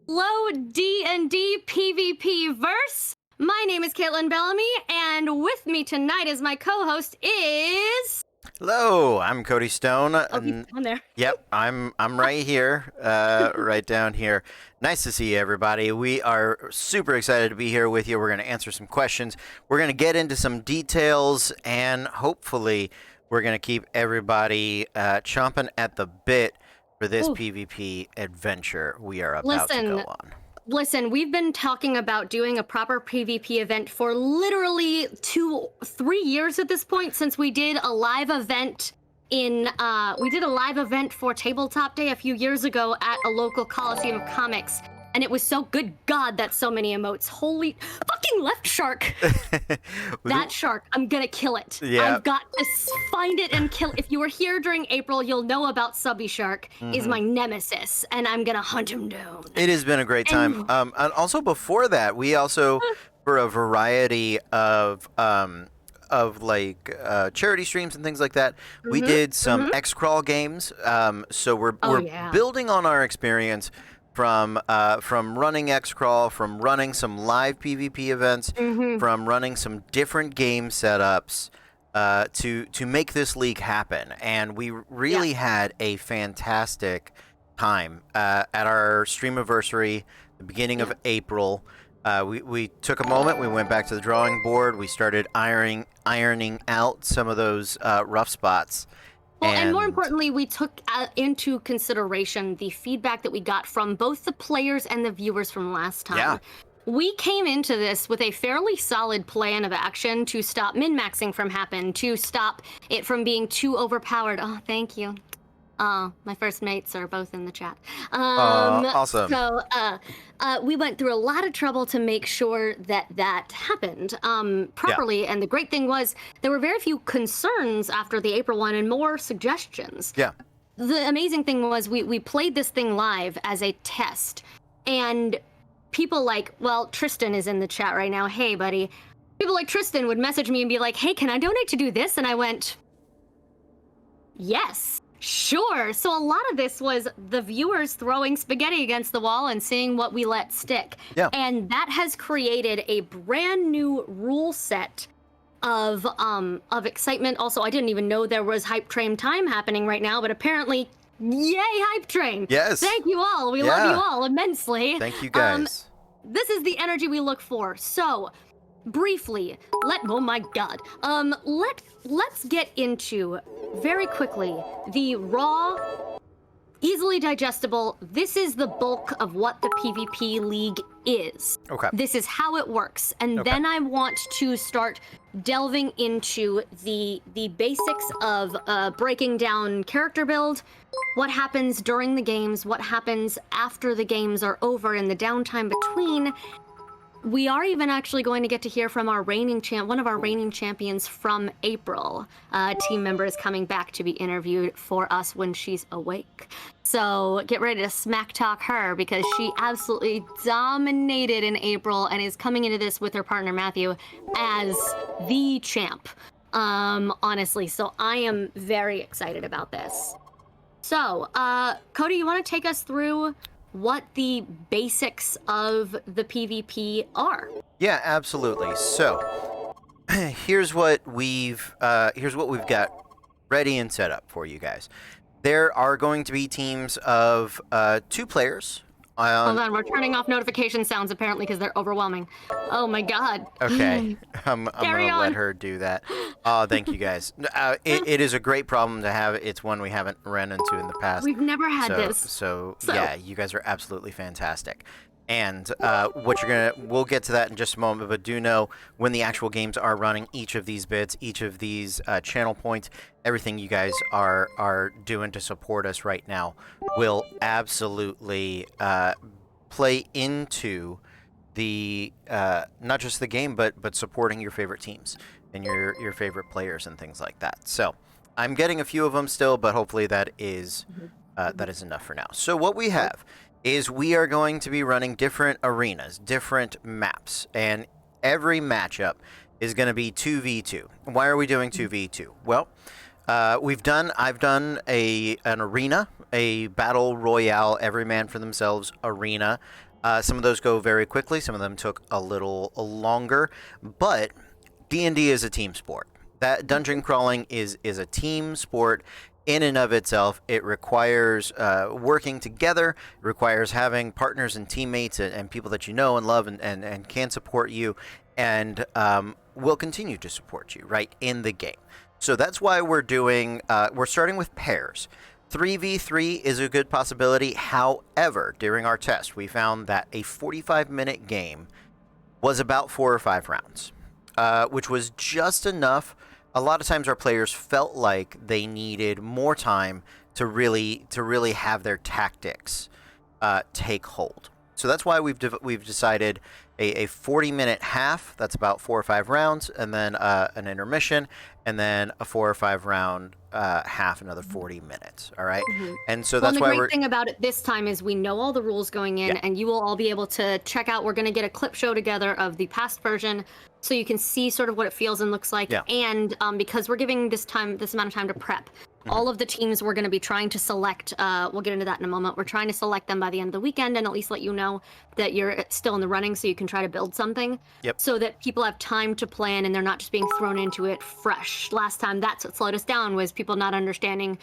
Hello, D&D PvP verse. My name is Caitlin Bellamy, and with me tonight as my co-host is. Hello, I'm Cody Stone. Oh, he's on there. Yep, I'm right here, right down here. Nice to see you, everybody. We are super excited to be here with you. We're going to answer some questions. We're going to get into some details, and hopefully, we're going to keep everybody chomping at the bit for this PvP adventure we are about to go on. Listen, we've been talking about doing a proper PvP event for literally 3 years at this point, since we did a live event for Tabletop Day a few years ago at a local Coliseum of Comics. And it was so good God that so many emotes. Holy fucking left shark. That shark, I'm gonna kill it. Yeah. I've got to find it and kill it. If you were here during April, you'll know about Subby Shark is my nemesis, and I'm gonna hunt him down. It has been a great time. And also before that, we also, for a variety of like charity streams and things like that, we did some X-Crawl games. So we're building on our experience from running X-Crawl, from running some live PvP events, from running some different game setups to make this league happen. And we really had a fantastic time at our streamiversary, the beginning of April. We took a moment, we went back to the drawing board, we started ironing out some of those rough spots. Well, and more importantly, we took into consideration the feedback that we got from both the players and the viewers from last time. Yeah. We came into this with a fairly solid plan of action to stop min-maxing from happening, to stop it from being too overpowered. Oh, thank you. My first mates are both in the chat. Awesome. So, we went through a lot of trouble to make sure that happened properly. And the great thing was there were very few concerns after the April one and more suggestions. Yeah. The amazing thing was we played this thing live as a test, and people like, well, Tristan is in the chat right now. Hey, buddy. People like Tristan would message me and be like, hey, can I donate to do this? And I went, yes. Sure. So a lot of this was the viewers throwing spaghetti against the wall and seeing what we let stick. Yeah. And that has created a brand new rule set of excitement. Also, I didn't even know there was Hype Train time happening right now, but apparently, yay, Hype Train. Yes. Thank you all. We love you all immensely. Thank you guys. This is the energy we look for. So, briefly, oh my God. Let's get into very quickly the raw, easily digestible. This is the bulk of what the PvP League is. Okay. This is how it works, and then I want to start delving into the basics of breaking down character build, what happens during the games, what happens after the games are over, in the downtime between. We are even actually going to get to hear from our one of our reigning champions from April. Team member is coming back to be interviewed for us when she's awake. So get ready to smack talk her, because she absolutely dominated in April and is coming into this with her partner Matthew as the champ. Honestly, so I am very excited about this. So, Cody, you want to take us through what the basics of the PvP are? Yeah, absolutely. So, here's what we've got ready and set up for you guys. There are going to be teams of 2 players. Hold on, we're turning off notification sounds apparently because they're overwhelming. Oh my God. Okay, I'm gonna let her do that. Oh, thank you guys. It is a great problem to have. It's one we haven't run into in the past. We've never had this. So yeah, you guys are absolutely fantastic. And we'll get to that in just a moment, but do know when the actual games are running, each of these bits, each of these channel points, everything you guys are doing to support us right now will absolutely play into the not just the game, but supporting your favorite teams and your favorite players and things like that. So I'm getting a few of them still, but hopefully that is enough for now. So what we have is we are going to be running different arenas, different maps, and every matchup is going to be 2v2. Why are we doing 2v2? Well, I've done an arena, a battle royale, every man for themselves arena Some of those go very quickly. Some of them took a little longer. But D&D is a team sport. That dungeon crawling is a team sport in and of itself. It requires working together. It requires having partners and teammates and people that you know and love and can support you and will continue to support you, right, in the game. So that's why we're starting with pairs. 3v3 is a good possibility. However, during our test, we found that a 45-minute game was about 4 or 5 rounds, which was just enough. A lot of times our players felt like they needed more time to really have their tactics take hold. So that's why we've decided a 40-minute half, that's about 4 or 5 rounds, and then an intermission, and then a 4 or 5 round half, another 40 minutes. All right? And so that's why the great thing about it this time is we know all the rules going in, and you will all be able to check out. We're going to get a clip show together of the past version, so you can see sort of what it feels and looks like. And because we're giving this amount of time to prep, all of the teams we're going to be trying to select, we'll get into that in a moment. We're trying to select them by the end of the weekend and at least let you know that you're still in the running so you can try to build something. So that people have time to plan and they're not just being thrown into it fresh. Last time, that's what slowed us down, was people not understanding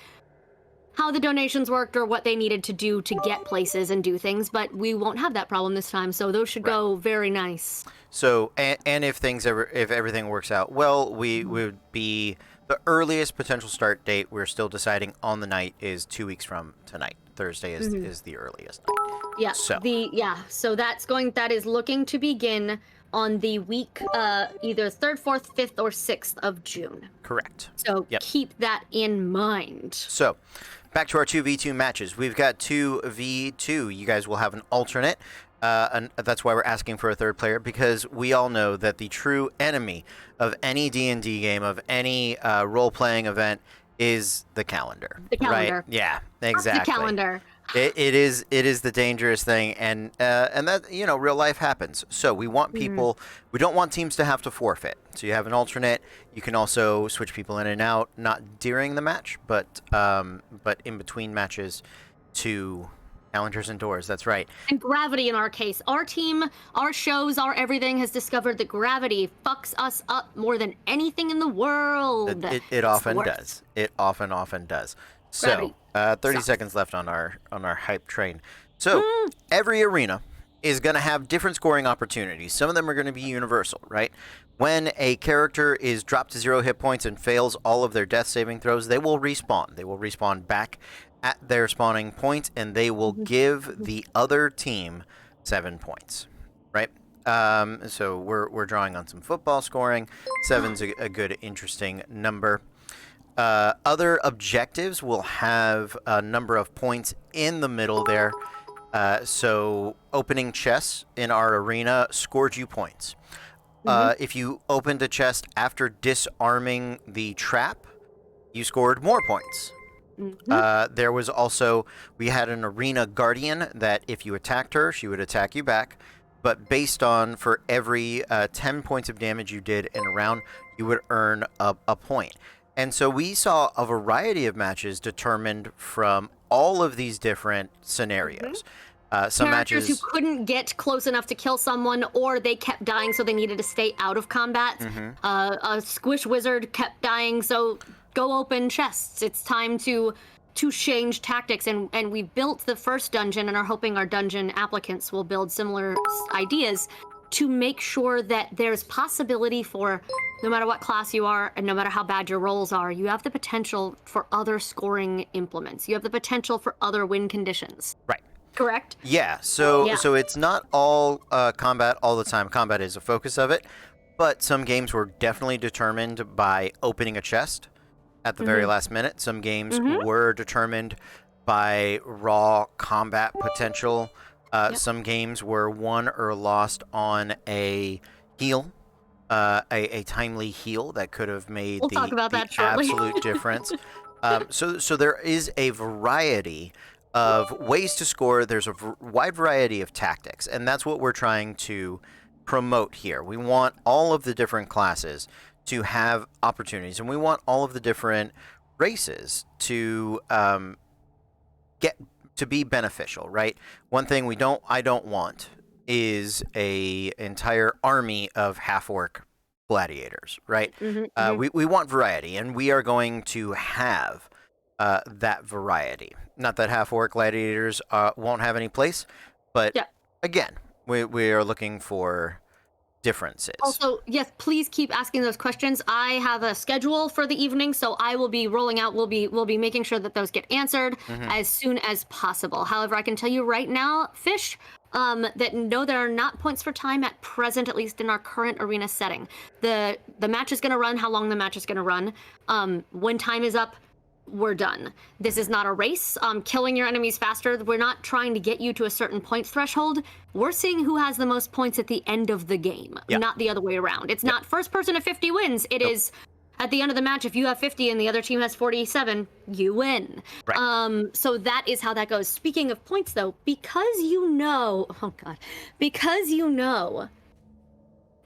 how the donations worked or what they needed to do to get places and do things, but we won't have that problem this time, so those should go very nice. So, and if everything works out well, we would be the earliest potential start date. We're still deciding on the night is 2 weeks from tonight. Thursday is the earliest night. So that is looking to begin on the week either 3rd, 4th, 5th, or 6th of June. Correct. So keep that in mind. So back to our 2v2 matches. We've got 2v2. You guys will have an alternate. And that's why we're asking for a third player, because we all know that the true enemy of any D&D game, of any role-playing event, is the calendar. The calendar. Right? Yeah, exactly. The calendar. It is the dangerous thing, and that, real life happens. So we want people. We don't want teams to have to forfeit. So you have an alternate. You can also switch people in and out, not during the match, but in between matches, to calendars and doors. That's right. And gravity in our case. Our team, our shows, our everything has discovered that gravity fucks us up more than anything in the world. It often does. It often does. So 30 seconds left on our hype train. So every arena is going to have different scoring opportunities. Some of them are going to be universal, right? When a character is dropped to 0 hit points and fails all of their death saving throws, they will respawn. They will respawn back at their spawning point, and they will give the other team 7 points, right? So we're drawing on some football scoring. 7's a good, interesting number. Other objectives will have a number of points in the middle there. So opening chests in our arena scored you points. If you opened a chest after disarming the trap, you scored more points. There was also, we had an arena guardian that if you attacked her, she would attack you back. But based on, for every 10 points of damage you did in a round, you would earn a point. And so we saw a variety of matches determined from all of these different scenarios. Some characters matches who couldn't get close enough to kill someone, or they kept dying, so they needed to stay out of combat. A squish wizard kept dying, so go open chests. It's time to change tactics, and we built the first dungeon and are hoping our dungeon applicants will build similar ideas to make sure that there's possibility for, no matter what class you are and no matter how bad your rolls are, you have the potential for other scoring implements. You have the potential for other win conditions. Right. Correct? Yeah. So it's not all combat all the time. Combat is a focus of it, but some games were definitely determined by opening a chest at the very last minute. Some games were determined by raw combat potential. Some games were won or lost on a heal, a timely heal that could have made the absolute difference. So there is a variety of ways to score. There's a wide variety of tactics, and that's what we're trying to promote here. We want all of the different classes to have opportunities, and we want all of the different races to to be beneficial, right? One thing I don't want is a entire army of half-orc gladiators, right? We want variety, and we are going to have that variety. Not that half-orc gladiators won't have any place, but again, we are looking for differences. Also, yes, please keep asking those questions. I have a schedule for the evening, so I will be rolling out. We'll be making sure that those get answered as soon as possible. However, I can tell you right now, Fish, that no, there are not points for time at present, at least in our current arena setting. The match is going to run how long the match is going to run. When time is up, we're done. This is not a race. Killing your enemies faster. We're not trying to get you to a certain point threshold. We're seeing who has the most points at the end of the game, not the other way around. It's not first person to 50 wins. It is at the end of the match, if you have 50 and the other team has 47, you win. Right. So that is how that goes. Speaking of points, though, because you know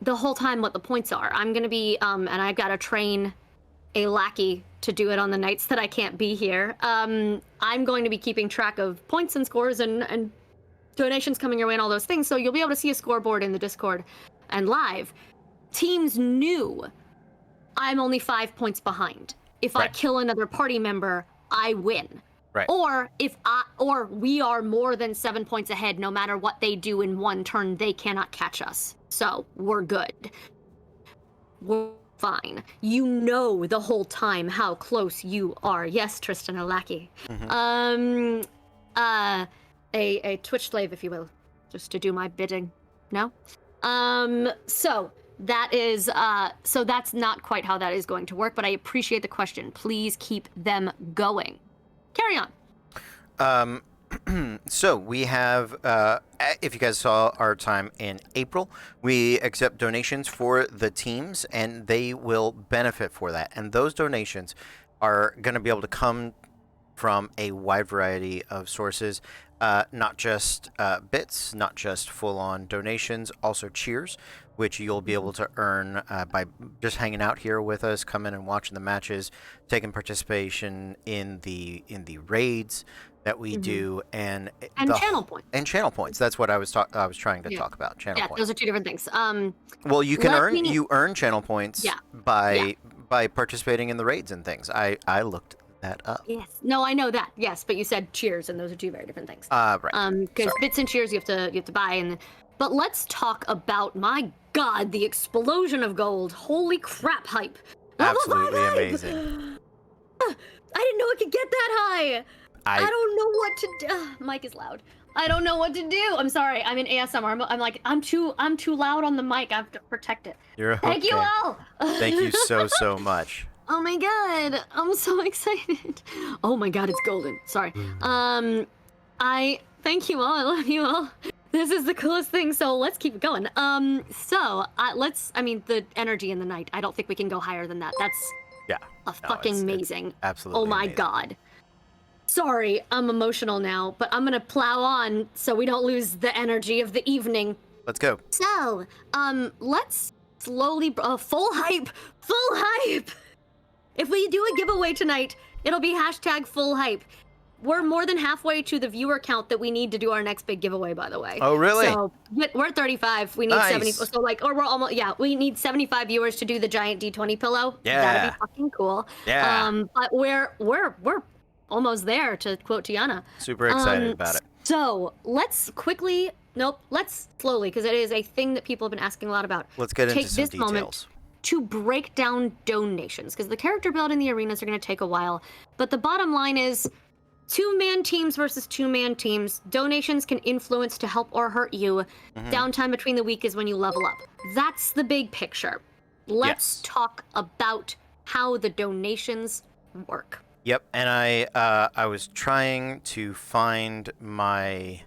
the whole time what the points are, I'm going to be, and I've got to train a lackey to do it on the nights that I can't be here. I'm going to be keeping track of points and scores and donations coming your way and all those things, so you'll be able to see a scoreboard in the Discord and live. Teams knew I'm only 5 points behind. If I kill another party member, I win. Right. Or or we are more than 7 points ahead, no matter what they do in one turn, they cannot catch us. So we're good. We're fine. You know the whole time how close you are. Yes, Tristan Alaki. A Twitch slave, if you will, just to do my bidding. No? So that is so that's not quite how that is going to work, but I appreciate the question. Please keep them going. Carry on. So we have, if you guys saw our time in April, we accept donations for the teams, and they will benefit for that. And those donations are going to be able to come from a wide variety of sources, not just bits, not just full-on donations, also cheers, which you'll be able to earn by just hanging out here with us, coming and watching the matches, taking participation in the raids that we do, and channel points. And channel points. That's what I was trying to talk about. Channel points. Yeah, those are two different things. Well, you can you earn channel points by participating in the raids and things. I looked that up. Yes. No, I know that. Yes, but you said cheers, and those are two very different things. Right. Because bits and cheers you have to buy, but let's talk about, my God, the explosion of gold. Holy crap, hype. Absolutely amazing. I didn't know it could get that high. I don't know what to do. Mic is loud. I don't know what to do. I'm sorry. I'm in ASMR. I'm like, I'm too loud on the mic. I have to protect it. You're okay. Thank you all. Thank you so much. Oh my God. I'm so excited. Oh my God, it's golden. Sorry. I thank you all. I love you all. This is the coolest thing. So let's keep it going. The energy in the night. I don't think we can go higher than that. That's fucking amazing. It's absolutely oh my amazing. God. Sorry, I'm emotional now, but I'm gonna plow on so we don't lose the energy of the evening. Let's go. So, let's slowly, full hype. If we do a giveaway tonight, it'll be #full hype. We're more than halfway to the viewer count that we need to do our next big giveaway, by the way. Oh, really? So we're at 35. We need 70. So we're almost, we need 75 viewers to do the giant D20 pillow. Yeah. That'd be fucking cool. Yeah. But we're almost there, to quote Tiana. Super excited about it. So let's slowly, because it is a thing that people have been asking a lot about. Let's get into some this details. Moment to break down donations, because the character build in the arenas are going to take a while. But the bottom line is, 2-man teams versus 2-man teams. Donations can influence to help or hurt you. Downtime between the week is when you level up. That's the big picture. Let's talk about how the donations work. Yep, and I was trying to find my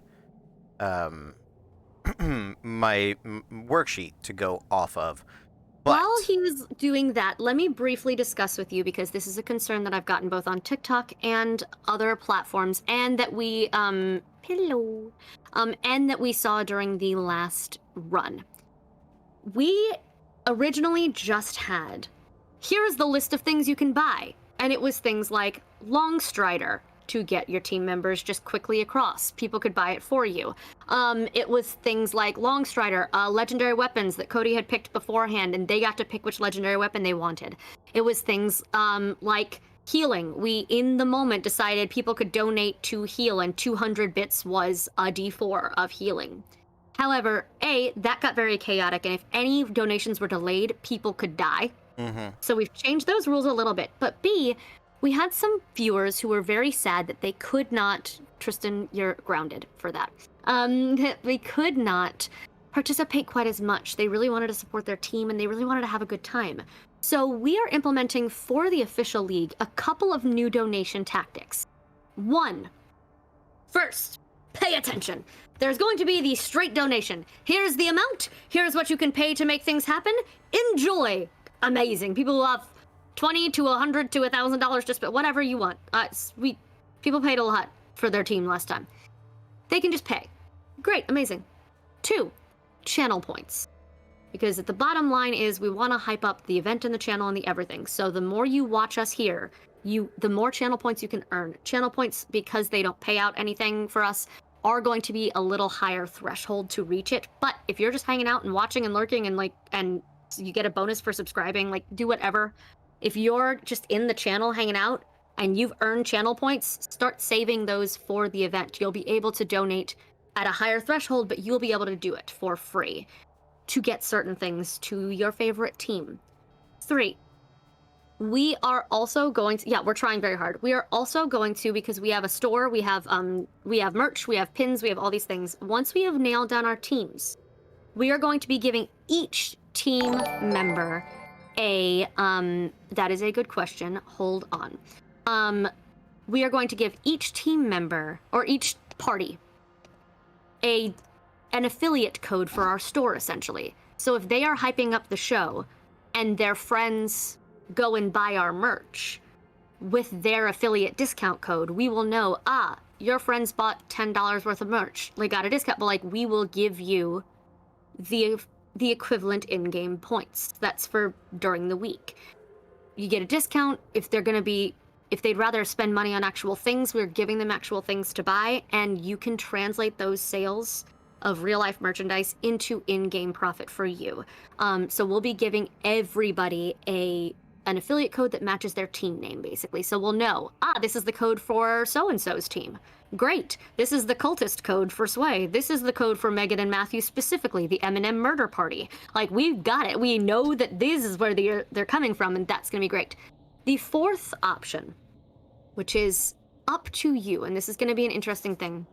my worksheet to go off of. But while he's doing that, let me briefly discuss with you, because this is a concern that I've gotten both on TikTok and other platforms, and that we and that we saw during the last run. We originally just had, here is the list of things you can buy. And it was things like Longstrider, to get your team members just quickly across. People could buy it for you. It was things like Longstrider, legendary weapons that Cody had picked beforehand, and they got to pick which legendary weapon they wanted. It was things like healing. We, in the moment, decided people could donate to heal, and 200 bits was a D4 of healing. However, A, that got very chaotic, and if any donations were delayed, people could die. So we've changed those rules a little bit. But B, we had some viewers who were very sad that they could not, Tristan, you're grounded for that, that they could not participate quite as much. They really wanted to support their team, and they really wanted to have a good time. So we are implementing for the official league a couple of new donation tactics. One, first, pay attention. There's going to be the straight donation. Here's the amount. Here's what you can pay to make things happen. Enjoy. Amazing. People will have $20 to $100 to $1,000, just whatever you want. People paid a lot for their team last time. They can just pay. Great, amazing. 2, channel points. Because at the bottom line is we want to hype up the event and the channel and the everything. So the more you watch us here, the more channel points you can earn. Channel points, because they don't pay out anything for us, are going to be a little higher threshold to reach it. But if you're just hanging out and watching and lurking and you get a bonus for subscribing, do whatever. If you're just in the channel hanging out and you've earned channel points, start saving those for the event. You'll be able to donate at a higher threshold, but you'll be able to do it for free to get certain things to your favorite team. 3, we are also going to, we're trying very hard. We are also going to, because we have a store, we have merch, we have pins, we have all these things. Once we have nailed down our teams, we are going to be giving each team member that is a good question. Hold on. We are going to give each team member, or each party, an affiliate code for our store, essentially. So if they are hyping up the show and their friends go and buy our merch with their affiliate discount code, we will know, your friends bought $10 worth of merch. They got a discount, but we will give you the equivalent in-game points. That's for during the week. You get a discount if they'd rather spend money on actual things, we're giving them actual things to buy, and you can translate those sales of real-life merchandise into in-game profit for you. So we'll be giving everybody an affiliate code that matches their team name, basically. So we'll know, this is the code for so-and-so's team. Great. This is the cultist code for Sway. This is the code for Megan and Matthew specifically, the Eminem murder party. We've got it. We know that this is where they're coming from, and that's going to be great. The 4th option, which is up to you, and this is going to be an interesting thing,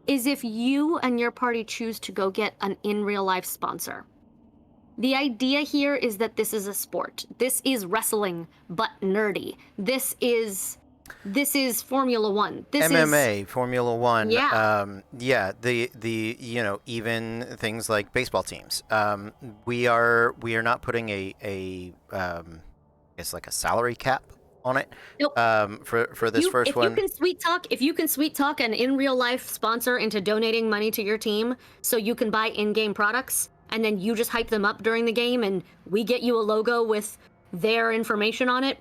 is if you and your party choose to go get an in-real-life sponsor. The idea here is that this is a sport. This is wrestling, but nerdy. This is Formula One. This MMA, Formula One. Yeah. The even things like baseball teams. We are not putting a salary cap on it. Nope. For this first one. If you can sweet talk an in real life sponsor into donating money to your team so you can buy in-game products, and then you just hype them up during the game and we get you a logo with their information on it,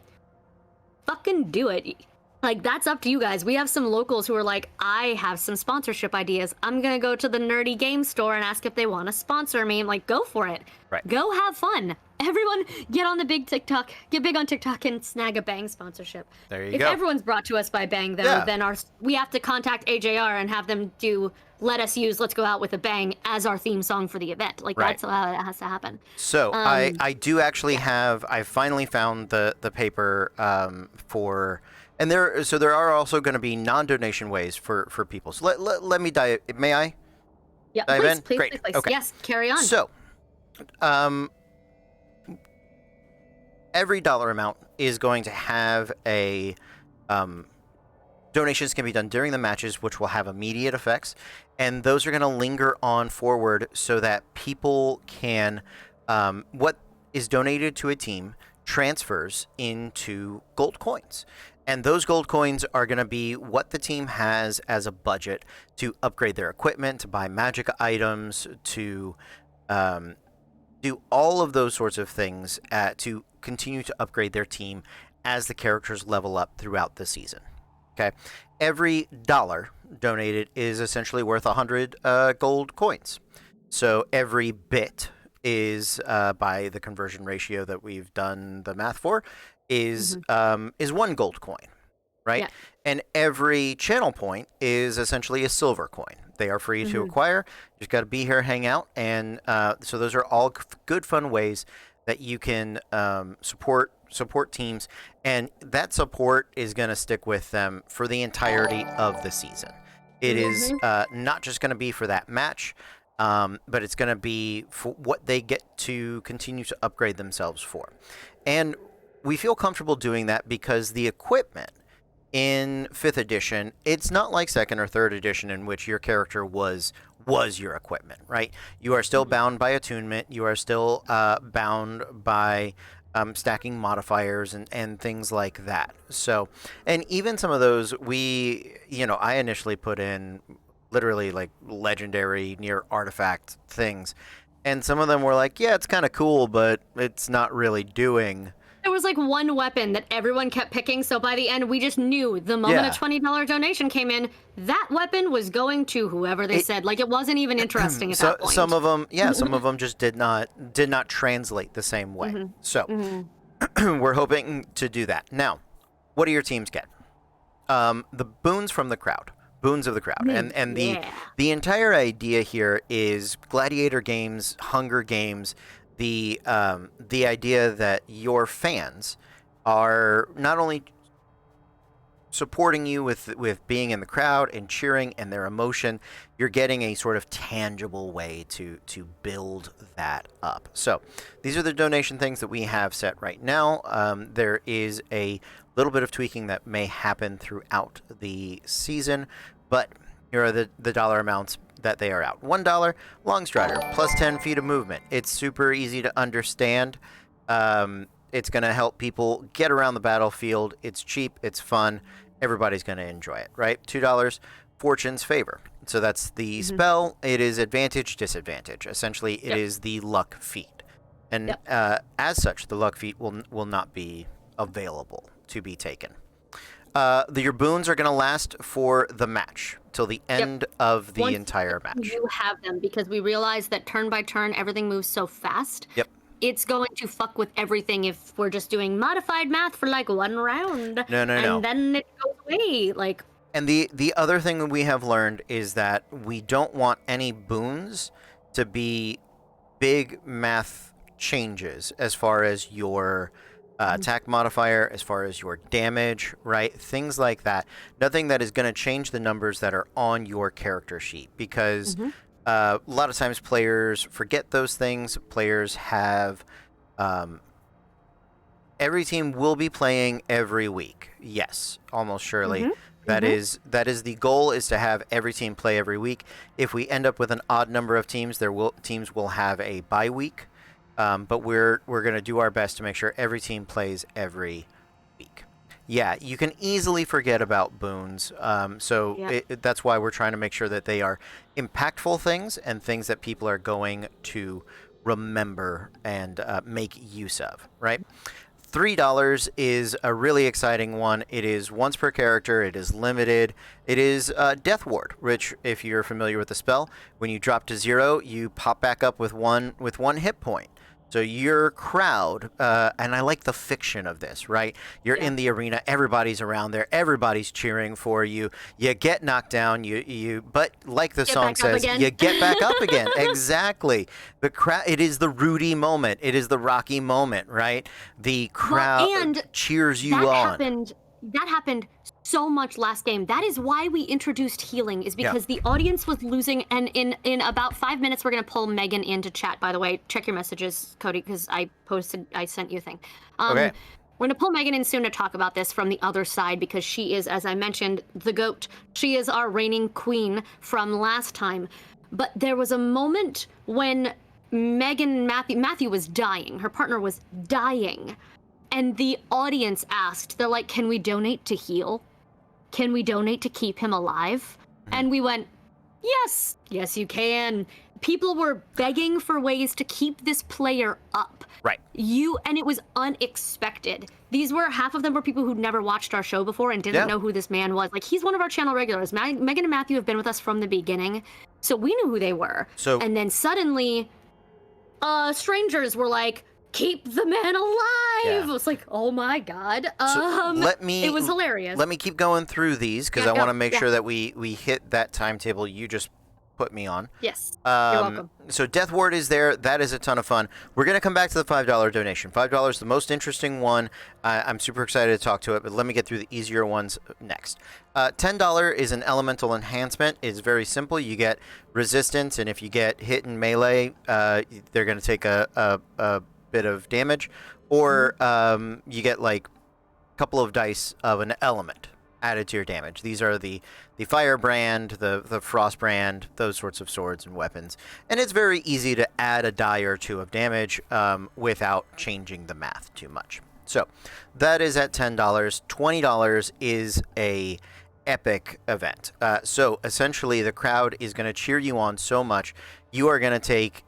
fucking do it. That's up to you guys. We have some locals who are like, I have some sponsorship ideas. I'm gonna go to the nerdy game store and ask if they want to sponsor me. I'm like, go for it. Right. Go have fun. Everyone get on the big TikTok, get big on TikTok and snag a Bang sponsorship. There you go. If everyone's brought to us by Bang, though, then we have to contact AJR and have them let us use Let's Go Out with a Bang as our theme song for the event. That's how it has to happen. So I do actually I finally found the paper for, and there are also going to be non-donation ways for people. So let me dive, may I? Yeah, dive please. Okay. Yes, carry on. So, every dollar amount is going to have a donations can be done during the matches, which will have immediate effects, and those are going to linger on forward so that people can what is donated to a team transfers into gold coins. And those gold coins are going to be what the team has as a budget to upgrade their equipment, to buy magic items, to do all of those sorts of things to continue to upgrade their team as the characters level up throughout the season. Okay? every dollar donated is essentially worth 100 gold coins. So every bit is, by the conversion ratio that we've done the math for, is 1 gold coin, right? Yeah. And every channel point is essentially a silver coin. They are free to acquire. You just got to be here, hang out, and so those are all good, fun ways that you can support teams, and that support is going to stick with them for the entirety of the season. It is not just going to be for that match, but it's going to be for what they get to continue to upgrade themselves for. And we feel comfortable doing that because the equipment in 5th edition, it's not like 2nd or 3rd edition in which your character was your equipment, right? You are still bound by attunement. You are still bound by stacking modifiers and things like that. So, and even some of those I initially put in literally like legendary near artifact things. And some of them were like, yeah, it's kind of cool, but it's not really doing. There was like one weapon that everyone kept picking, so by the end we just knew the moment a $20 donation came in, that weapon was going to whoever they said. Like, it wasn't even interesting at that point. Some of them, some of them just did not translate the same way. So we're hoping to do that. Now, what do your teams get? The boons from the crowd. Boons of the crowd. And the entire idea here is gladiator games, Hunger Games, the idea that your fans are not only supporting you with being in the crowd and cheering and their emotion, you're getting a sort of tangible way to build that up. So these are the donation things that we have set right now. There is a little bit of tweaking that may happen throughout the season, but here are the dollar amounts that they are out. $1, Long Strider, plus 10 feet of movement. It's super easy to understand. It's going to help people get around the battlefield. It's cheap. It's fun. Everybody's going to enjoy it, right? $2, Fortune's Favor. So that's the spell. It is advantage, disadvantage. Essentially, it is the luck feat. And as such, the luck feat will not be available to be taken. Your boons are going to last for the match till the end of the entire match. You have them because we realize that turn by turn everything moves so fast. Yep. It's going to fuck with everything if we're just doing modified math for like one round. No. And then it goes away. Like. And the other thing that we have learned is that we don't want any boons to be big math changes as far as your attack modifier, as far as your damage, right? Things like that. Nothing that is going to change the numbers that are on your character sheet, because a lot of times players forget those things. Players have... every team will be playing every week. Yes, almost surely. That is the goal, is to have every team play every week. If we end up with an odd number of teams, teams will have a bye week. But we're going to do our best to make sure every team plays every week. Yeah, you can easily forget about boons. That's why we're trying to make sure that they are impactful things and things that people are going to remember and make use of, right? $3 is a really exciting one. It is once per character. It is limited. It is Death Ward, which, if you're familiar with the spell, when you drop to 0, you pop back up with one hit point. So your crowd, and I like the fiction of this, right? You're in the arena, everybody's around there, everybody's cheering for you. You get knocked down, but like the song says, you get back up again. Exactly. The crowd. It is the Rudy moment. It is the Rocky moment, right? The crowd cheers you on. That happened so much last game. That is why we introduced healing, is because the audience was losing. And in about 5 minutes, we're going to pull Megan into chat, by the way. Check your messages, Cody, because I sent you a thing. Okay. We're going to pull Megan in soon to talk about this from the other side, because she is, as I mentioned, the GOAT. She is our reigning queen from last time. But there was a moment when Matthew was dying. Her partner was dying. And the audience asked, they're like, can we donate to heal? Can we donate to keep him alive? And we went, yes, you can. people were begging for ways to keep this player up. Right. And it was unexpected. These were, half of them were people who'd never watched our show before and didn't know who this man was. Like, he's one of our channel regulars. Megan and Matthew have been with us from the beginning, so we knew who they were. And then suddenly, strangers were like, keep the man alive. It was like, oh my God. It was hilarious. Let me keep going through these, because I want to make sure that we hit that timetable you just put me on. Yes, you're welcome. So Death Ward is there. That is a ton of fun. We're going to come back to the $5 donation. $5, the most interesting one. I'm super excited to talk to it, but let me get through the easier ones next. $10 is an elemental enhancement. It's very simple. You get resistance, and if you get hit in melee, they're going to take a bit of damage, or you get like a couple of dice of an element added to your damage. These are the fire brand, the frost brand, those sorts of swords and weapons. And it's very easy to add a die or two of damage without changing the math too much. So that is at $10. $20 is a epic event. So essentially the crowd is going to cheer you on so much. You are going to take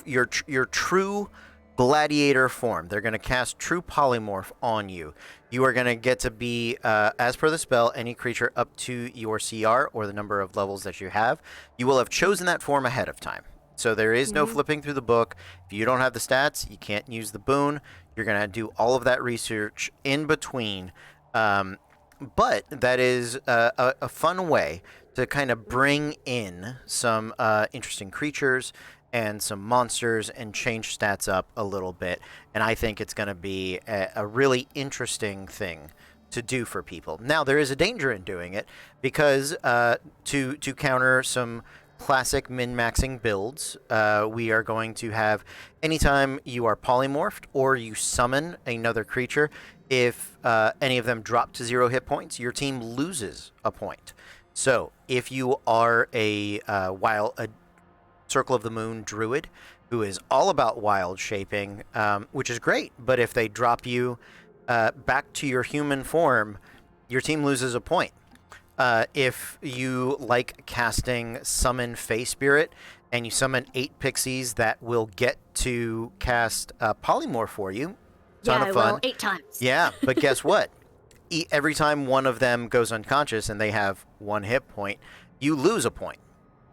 your true gladiator form. They're going to cast true polymorph on you. You are going to get to be, as per the spell, any creature up to your CR or the number of levels that you have. You will have chosen that form ahead of time. So there is no flipping through the book. If you don't have the stats, you can't use the boon. You're going to do all of that research in between. But that is a fun way to kind of bring in some interesting creatures and some monsters and change stats up a little bit. And I think it's going to be a really interesting thing to do for people. Now, there is a danger in doing it, because to counter some classic min-maxing builds, we are going to have, anytime you are polymorphed or you summon another creature, if any of them drop to 0 hit points, your team loses a point. So if you are a Circle of the Moon druid who is all about wild shaping, which is great, but if they drop you back to your human form, your team loses a point. If you like casting Summon Fey Spirit and you summon 8 pixies that will get to cast Polymorph for you, ton of fun. 8 times. Yeah, but guess what? Every time one of them goes unconscious and they have 1 hit point, you lose a point.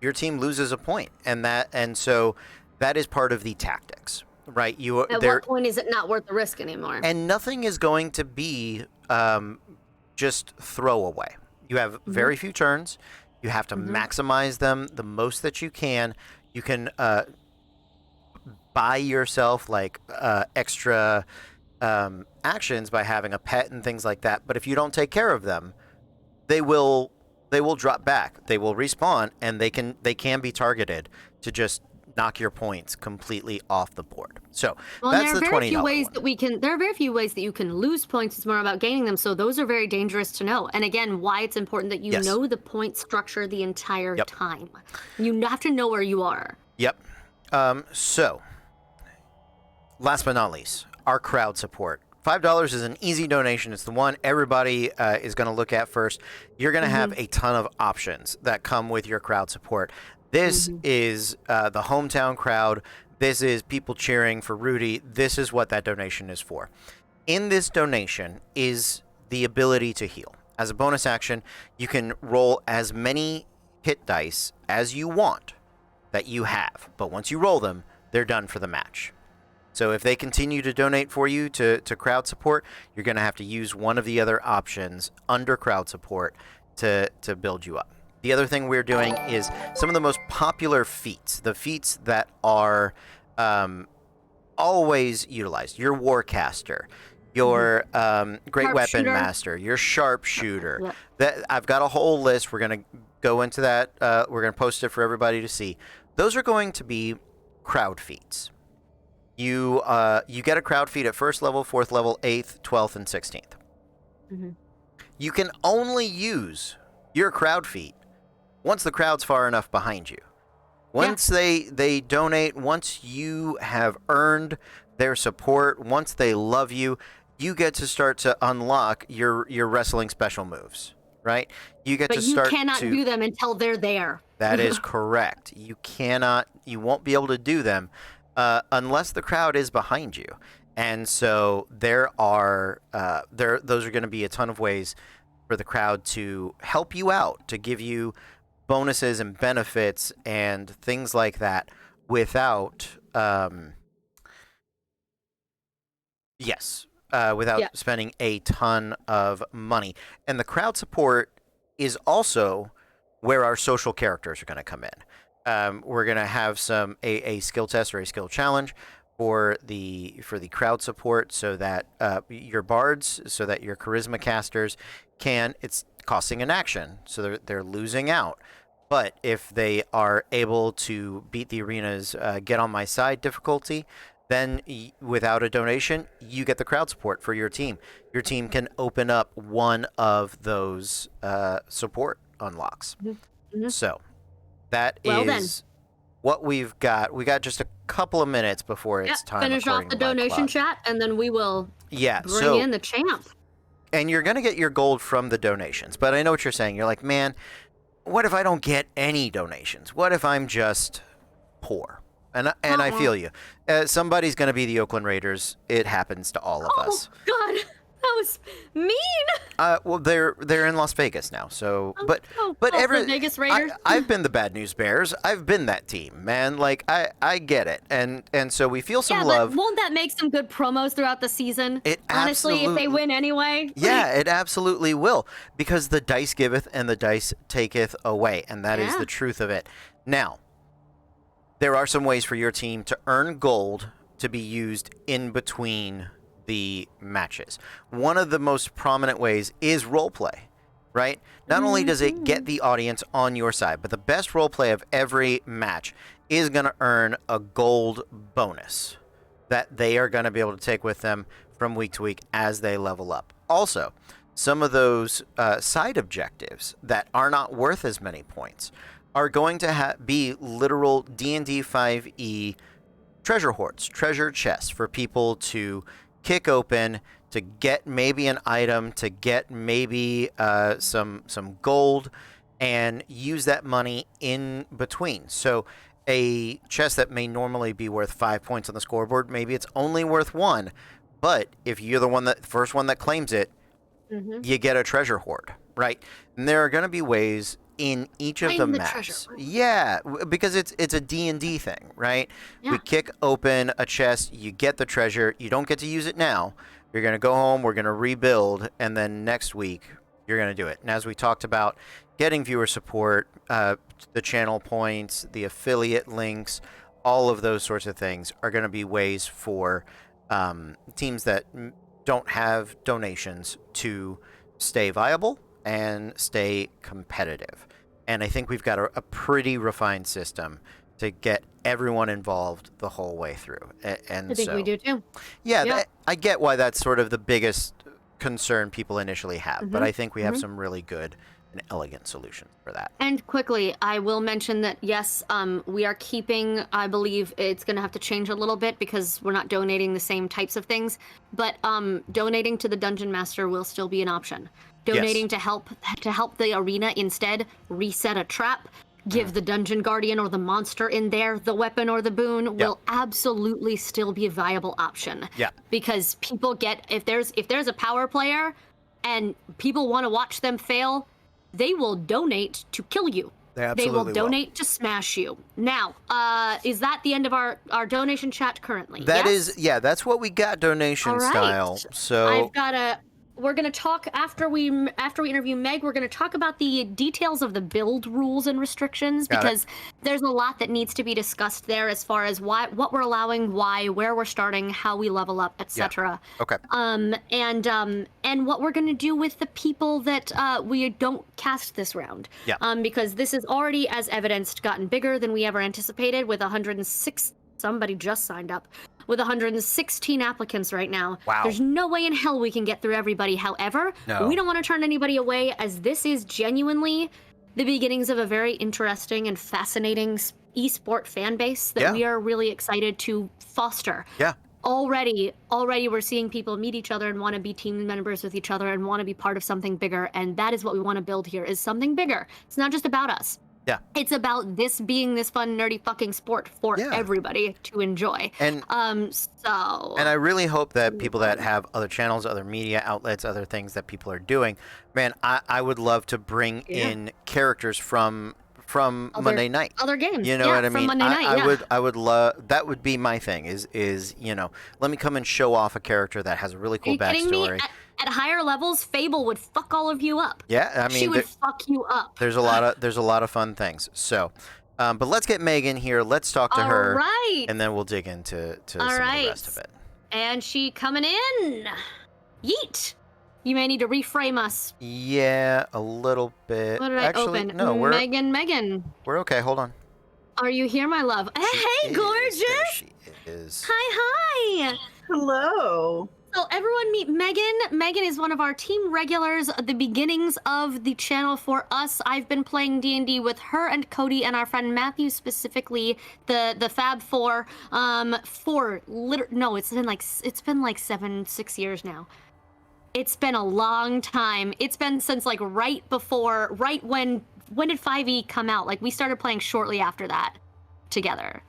Your team loses a point, and so that is part of the tactics, right? At what point is it not worth the risk anymore? And nothing is going to be just throwaway. You have very few turns. You have to maximize them the most that you can. You can buy yourself like extra actions by having a pet and things like that. But if you don't take care of them, they will drop back. They will respawn, and they can be targeted to just knock your points completely off the board. So that's the $20 one. There are very few ways that you can lose points. It's more about gaining them. So those are very dangerous to know. And again, why it's important that you know the point structure the entire time. You have to know where you are. Yep. So last but not least, our crowd support. $5 is an easy donation. It's the one everybody is going to look at first. You're going to have a ton of options that come with your crowd support. This is the hometown crowd. This is people cheering for Rudy. This is what that donation is for. In this donation is the ability to heal. As a bonus action, you can roll as many hit dice as you want that you have. But once you roll them, they're done for the match. So if they continue to donate for you to crowd support, you're going to have to use one of the other options under crowd support to build you up. The other thing we're doing is some of the most popular feats, the feats that are always utilized. Your Warcaster, your Great Weapon Master, your Sharpshooter. I've got a whole list. We're going to go into that. We're going to post it for everybody to see. Those are going to be crowd feats. You get a crowd feat at 1st level, 4th level, 8th, 12th, and 16th. You can only use your crowd feat once the crowd's far enough behind you. Once they donate, once you have earned their support, once they love you, you get to start to unlock your wrestling special moves, right? You get to start. But you cannot do them until they're there. That is correct. You won't be able to do them unless the crowd is behind you. And so those are going to be a ton of ways for the crowd to help you out, to give you bonuses and benefits and things like that without spending a ton of money. And the crowd support is also where our social characters are going to come in. We're going to have a skill test or a skill challenge for the crowd support, so that your bards, so that your charisma casters it's costing an action, so they're losing out. But if they are able to beat the arena's get on my side difficulty, then without a donation, you get the crowd support for your team. Your team can open up one of those support unlocks. Mm-hmm. So that is what we've got. We got just a couple of minutes before it's time. Finish off the donation chat, and then we will bring in the champ. And you're going to get your gold from the donations. But I know what you're saying. You're like, man, what if I don't get any donations? What if I'm just poor? And I feel you. Somebody's going to be the Oakland Raiders. It happens to all of us. Oh, God. That was mean. Well, they're in Las Vegas now, so but the Vegas Raiders. I've been the Bad News Bears. I've been that team, man. Like I get it, and so we feel some love. But won't that make some good promos throughout the season? Honestly, if they win anyway. Yeah, it absolutely will, because the dice giveth and the dice taketh away, and that is the truth of it. Now, there are some ways for your team to earn gold to be used in between the matches. One of the most prominent ways is roleplay, right? Not only does it get the audience on your side, but the best roleplay of every match is going to earn a gold bonus that they are going to be able to take with them from week to week as they level up. Also, some of those side objectives that are not worth as many points are going to be literal D&D 5e treasure hoards, treasure chests for people to kick open, to get maybe an item, to get maybe some gold, and use that money in between. So a chest that may normally be worth 5 points on the scoreboard, maybe it's only worth 1. But if you're the first one that claims it, you get a treasure hoard, right? And there are going to be ways in each of the maps. Yeah, because it's a D&D thing, right? Yeah. We kick open a chest, you get the treasure, you don't get to use it now. You're going to go home, we're going to rebuild, and then next week you're going to do it. And as we talked about, getting viewer support, the channel points, the affiliate links, all of those sorts of things are going to be ways for teams that don't have donations to stay viable and stay competitive. And I think we've got a pretty refined system to get everyone involved the whole way through. And I think we do too. Yeah, I get why that's sort of the biggest concern people initially have, but I think we have some really good and elegant solutions for that. And quickly, I will mention that, yes, we are keeping, I believe it's going to have to change a little bit because we're not donating the same types of things, but donating to the Dungeon Master will still be an option. Donating to help the arena instead reset a trap, give the Dungeon Guardian or the monster in there the weapon or the boon will absolutely still be a viable option. Yeah. Because people get, if there's a power player and people want to watch them fail, they will donate to kill you. They will donate to smash you. Now, is that the end of our donation chat currently? That is, that's what we got donation style. So we're going to talk after we interview Meg. We're going to talk about the details of the build rules and restrictions because there's a lot that needs to be discussed there as far as what we're allowing, why, where we're starting, how we level up, etc. Yeah. Okay. And what we're going to do with the people that we don't cast this round. Yeah. Because this is already, as evidenced, gotten bigger than we ever anticipated with 106. Somebody just signed up with 116 applicants right now. Wow. There's no way in hell we can get through everybody. However, we don't want to turn anybody away, as this is genuinely the beginnings of a very interesting and fascinating esport fan base that we are really excited to foster. Yeah. Already we're seeing people meet each other and want to be team members with each other and want to be part of something bigger. And that is what we want to build here, is something bigger. It's not just about us. Yeah. It's about this being this fun, nerdy fucking sport for everybody to enjoy. And I really hope that people that have other channels, other media outlets, other things that people are doing, man, I would love to bring in characters from Monday night. Other games. You know what I from mean? Monday night, I would love, that would be my thing is, you know, let me come and show off a character that has a really cool backstory. Kidding me? At higher levels, Fable would fuck all of you up. Yeah, I mean, she would fuck you up. There's a lot of fun things. So, but let's get Megan here. Let's talk to her. All right. And then we'll dig into some of the rest of it. And she coming in. Yeet. You may need to reframe us. Yeah, a little bit. What did I open? No, Megan. We're okay. Hold on. Are you here, my love? Hey, gorgeous. There she is. Hi. Hello. So everyone meet Megan. Megan is one of our team regulars at the beginnings of the channel for us. I've been playing D&D with her and Cody and our friend Matthew, specifically the Fab Four. It's been like 6 years now. It's been a long time. It's been since like right when did 5e come out? Like we started playing shortly after that together.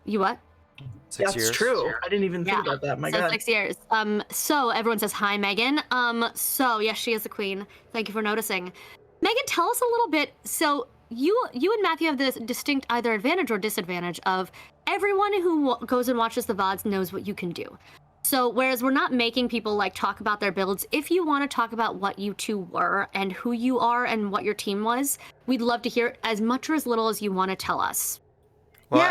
You what? 6 years. That's true. I didn't even think about that. My God. 6 years. So everyone says hi, Megan. So yes, she is the queen. Thank you for noticing. Megan, tell us a little bit. So you and Matthew have this distinct either advantage or disadvantage of everyone who goes and watches the VODs knows what you can do. So whereas we're not making people like talk about their builds, if you want to talk about what you two were and who you are and what your team was, we'd love to hear as much or as little as you want to tell us. Well,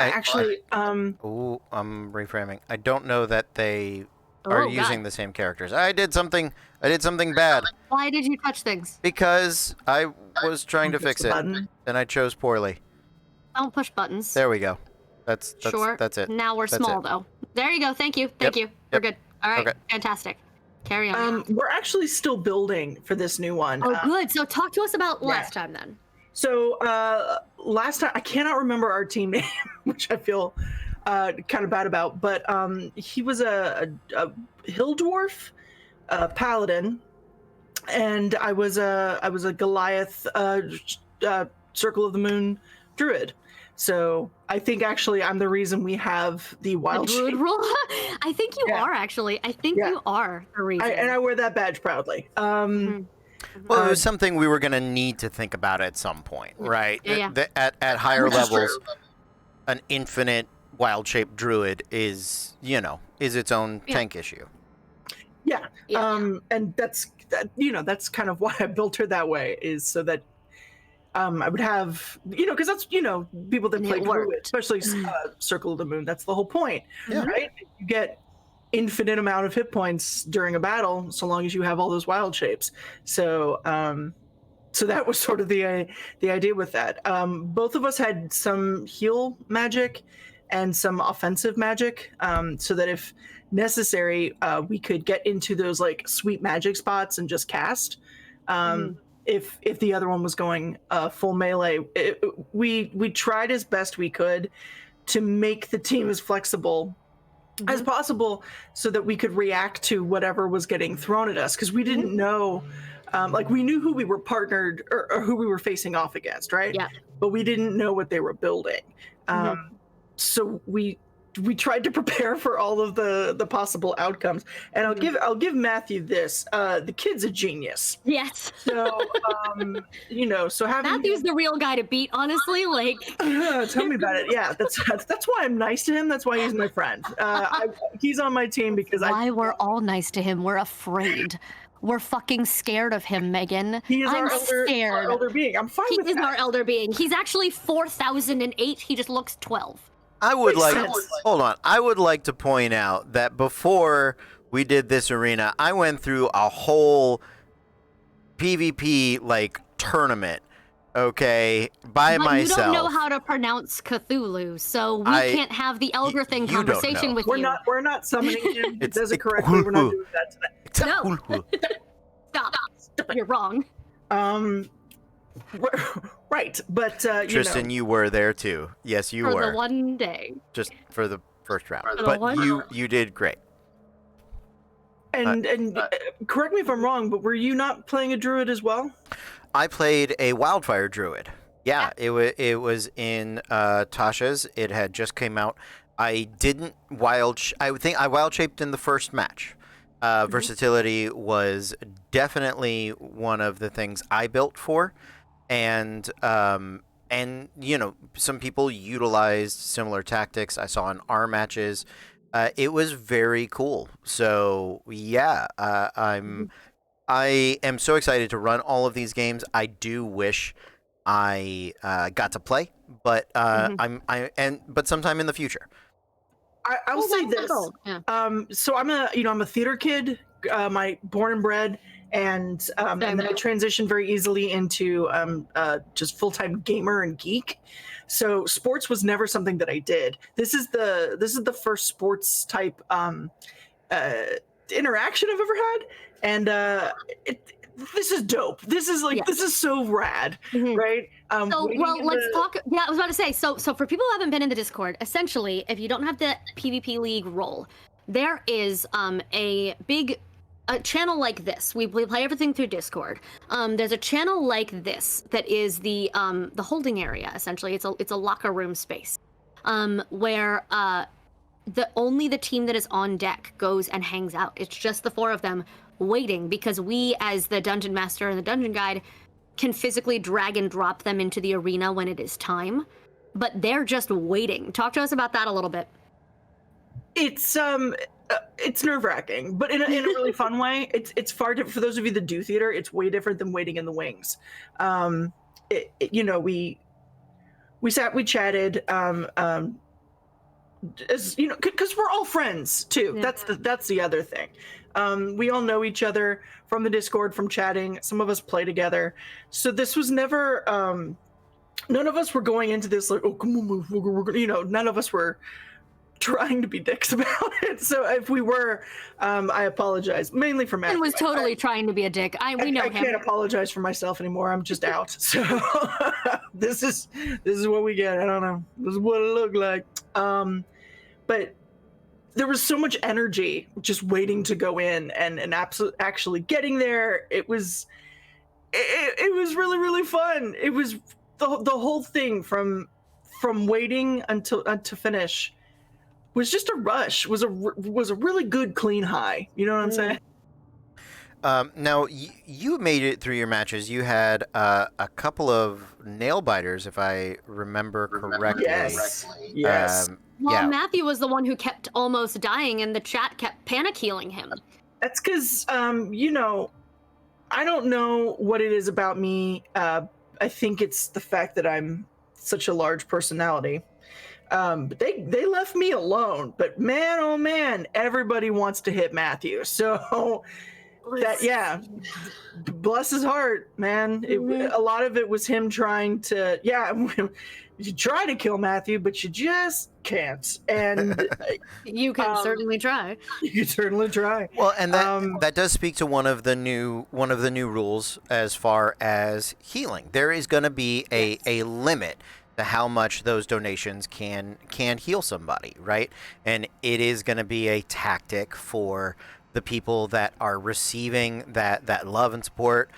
I'm reframing. I don't know that they are using the same characters. I did something bad. Why did you touch things? Because I was trying to fix it, and I chose poorly. Don't push buttons. There we go. That's it. Now we're small, though. There you go. Thank you. We're good. All right. Okay. Fantastic. Carry on. We're actually still building for this new one. Oh, good. So talk to us about last time then. So last time, I cannot remember our team name, which I feel kind of bad about, but he was a hill dwarf, paladin, and I was a Goliath, Circle of the Moon druid. So I think actually I'm the reason we have the wild druid rule. I think you are actually. I think you are the reason. And I wear that badge proudly. Well, it was something we were going to need to think about at some point, right? Yeah. At higher levels, an infinite wild-shaped druid is its own tank issue. Yeah. And that's kind of why I built her that way, is so that I would have, because that's, people that play druid, especially Circle of the Moon, that's the whole point, right? You get infinite amount of hit points during a battle so long as you have all those wild shapes. So that was sort of the idea with that. Both of us had some heal magic and some offensive magic, so that if necessary we could get into those like sweet magic spots and just cast. If the other one was going full melee, we tried as best we could to make the team as flexible as possible so that we could react to whatever was getting thrown at us, because we didn't know, we knew who we were partnered or who we were facing off against, right? Yeah. But we didn't know what they were building. So we tried to prepare for all of the possible outcomes. And I'll give Matthew this. The kid's a genius. Yes. So so having Matthew's the real guy to beat, honestly. Like, tell me about it. Yeah, that's why I'm nice to him. That's why he's my friend. He's on my team because we're all nice to him. We're afraid. We're fucking scared of him, Megan. He is our elder being. I'm fine with that. He is our elder being. He's actually 4008. He just looks 12. I would like to point out that before we did this arena, I went through a whole PvP tournament, by myself. You don't know how to pronounce Cthulhu, so we can't have the elder thing conversation with you. We're not summoning him. It does it correctly. We're not doing that tonight. No. Stop. You're wrong. Right, but Tristan, you were there too. Yes, you were. For the one day. Just for the first round, but you did great. And correct me if I'm wrong, but were you not playing a druid as well? I played a wildfire druid. Yeah, it was in Tasha's. It had just came out. I didn't I think I wild shaped in the first match. Versatility was definitely one of the things I built for, and some people utilized similar tactics. I saw in our matches. It was very cool. So yeah, I am so excited to run all of these games. I do wish I got to play, but but sometime in the future. I will say this. Yeah. So I'm a theater kid, born and bred, and then I transitioned very easily into just full-time gamer and geek. So sports was never something that I did. This is the first sports type interaction I've ever had, and this is dope. This is this is so rad, right? Let's talk. Yeah, I was about to say. So for people who haven't been in the Discord, essentially, if you don't have the PvP League role, there is a big channel like this. We play everything through Discord. There's a channel like this that is the holding area. Essentially, it's a locker room space, where only the team that is on deck goes and hangs out. It's just the four of them waiting, because we, as the dungeon master and the dungeon guide, can physically drag and drop them into the arena when it is time, but they're just waiting. Talk to us about that a little bit. It's nerve-wracking, but in a really fun way. It's far different for those of you that do theater. It's way different than waiting in the wings. We chatted, as you know, because we're all friends too. Yeah. That's the other thing. We all know each other from the Discord, from chatting. Some of us play together. So this was never, none of us were going into this like, oh, come on, we're none of us were trying to be dicks about it. So if we were, I apologize, mainly for Matt. He was totally trying to be a dick. We know him. I can't apologize for myself anymore. I'm just out. So this is what we get. I don't know. This is what it looked like. But there was so much energy just waiting to go in and actually getting there. It was really, really fun. It was the whole thing from waiting until to finish was just a rush. Was a really good clean high. You know what I'm saying? Now you made it through your matches. You had a couple of nail biters, if I remember correctly. Yes. Matthew was the one who kept almost dying, and the chat kept panic healing him. That's because, I don't know what it is about me. I think it's the fact that I'm such a large personality. But they left me alone. But man, oh man, everybody wants to hit Matthew. So bless his heart, man. A lot of it was him trying to, you try to kill Matthew, but you just can't. And you can certainly try. You can certainly try. Well, and that does speak to one of the new rules as far as healing. There is going to be a limit to how much those donations can heal somebody, right? And it is going to be a tactic for the people that are receiving that love and support